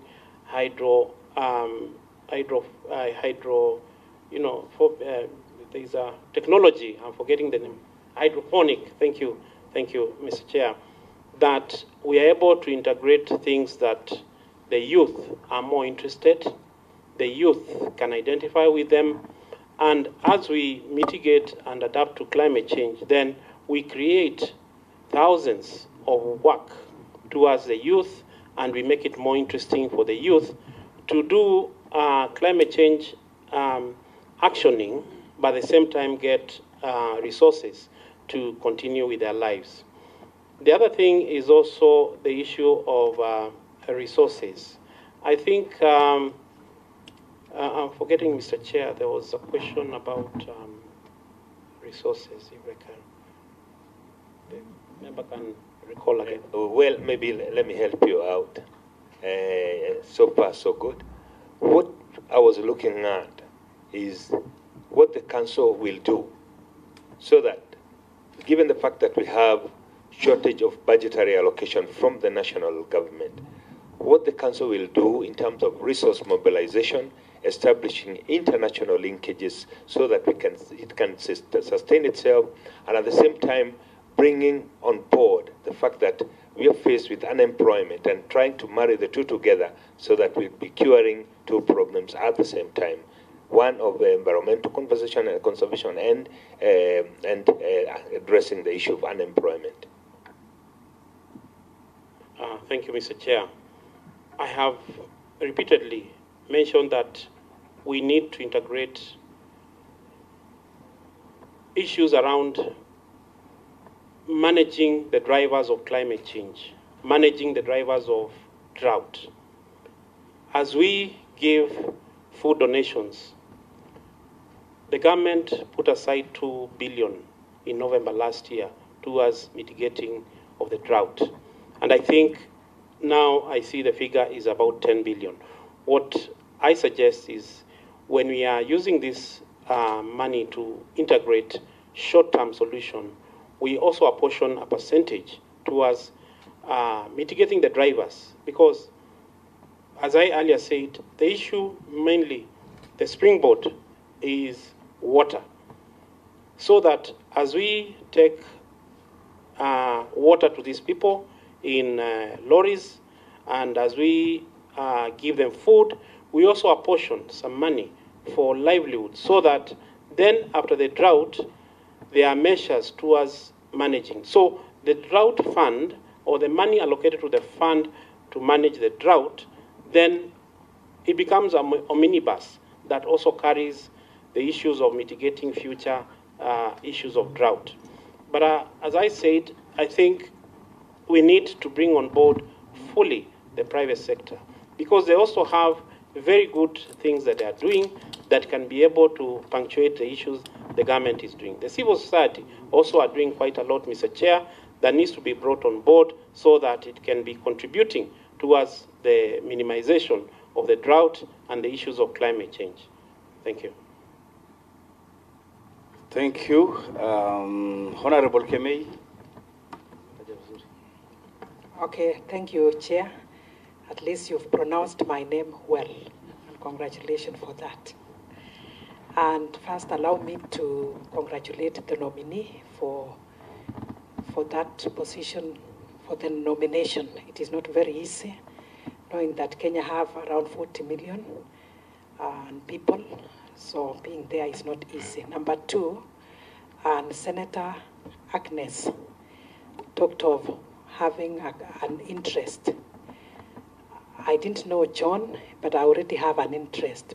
there's a technology, I'm forgetting the name, hydroponic, thank you, Mr. Chair, that we are able to integrate things that the youth are more interested, the youth can identify with them, And as we mitigate and adapt to climate change, then we create thousands of work towards the youth, and we make it more interesting for the youth to do climate change actioning, but at the same time get resources to continue with their lives. The other thing is also the issue of resources. I think, I'm forgetting, Mr. Chair, there was a question about resources, if I can. The member can recall again. Well, maybe let me help you out. So far, so good. What I was looking at is what the council will do so that, given the fact that we have shortage of budgetary allocation from the national government, what the council will do in terms of resource mobilization, establishing international linkages so that it can sustain itself, and at the same time bringing on board the fact that we are faced with unemployment and trying to marry the two together so that we'll be curing two problems at the same time. One of environmental conservation and addressing the issue of unemployment. Thank you, Mr. Chair. I have repeatedly mentioned that we need to integrate issues around managing the drivers of climate change, managing the drivers of drought. As we give food donations, the government put aside 2 billion in November last year towards mitigating of the drought. And I think now I see the figure is about 10 billion. What I suggest is when we are using this money to integrate short-term solution, we also apportion a percentage towards mitigating the drivers. Because, as I earlier said, the issue mainly, the springboard is water. So that as we take water to these people in lorries, and as we give them food, we also apportion some money for livelihood, so that then after the drought, there are measures towards managing. So the drought fund, or the money allocated to the fund to manage the drought, then it becomes a minibus that also carries the issues of mitigating future issues of drought. But as I said, I think we need to bring on board fully the private sector, because they also have very good things that they are doing that can be able to punctuate the issues the government is doing. The civil society also are doing quite a lot, Mr. Chair, that needs to be brought on board so that it can be contributing towards the minimization of the drought and the issues of climate change. Thank you. Thank you. Honorable Kemei. Okay, thank you, Chair. At least you've pronounced my name well, and congratulations for that. And first, allow me to congratulate the nominee for that position, for the nomination. It is not very easy, knowing that Kenya have around 40 million people, so being there is not easy. Number two, and Senator Agnes talked of having an interest. I didn't know John, but I already have an interest.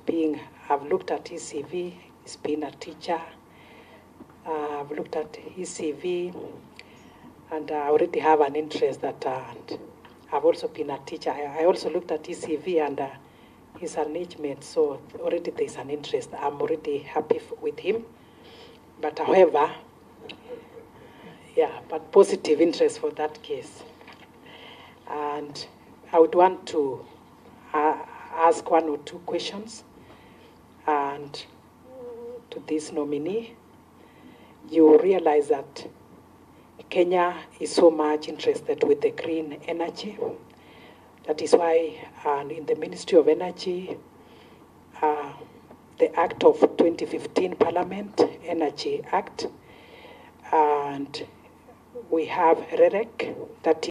I've looked at his CV, he's been a teacher. I've looked at his CV, and I already have an interest that, and I've also been a teacher. I also looked at his CV, and he's an age mate, so already there's an interest. I'm already happy with him. But however, but positive interest for that case. And I would want to ask one or two questions. And to this nominee, you realize that Kenya is so much interested with the green energy. That is why in the Ministry of Energy, the Act of 2015 Parliament, Energy Act, and we have REREC, that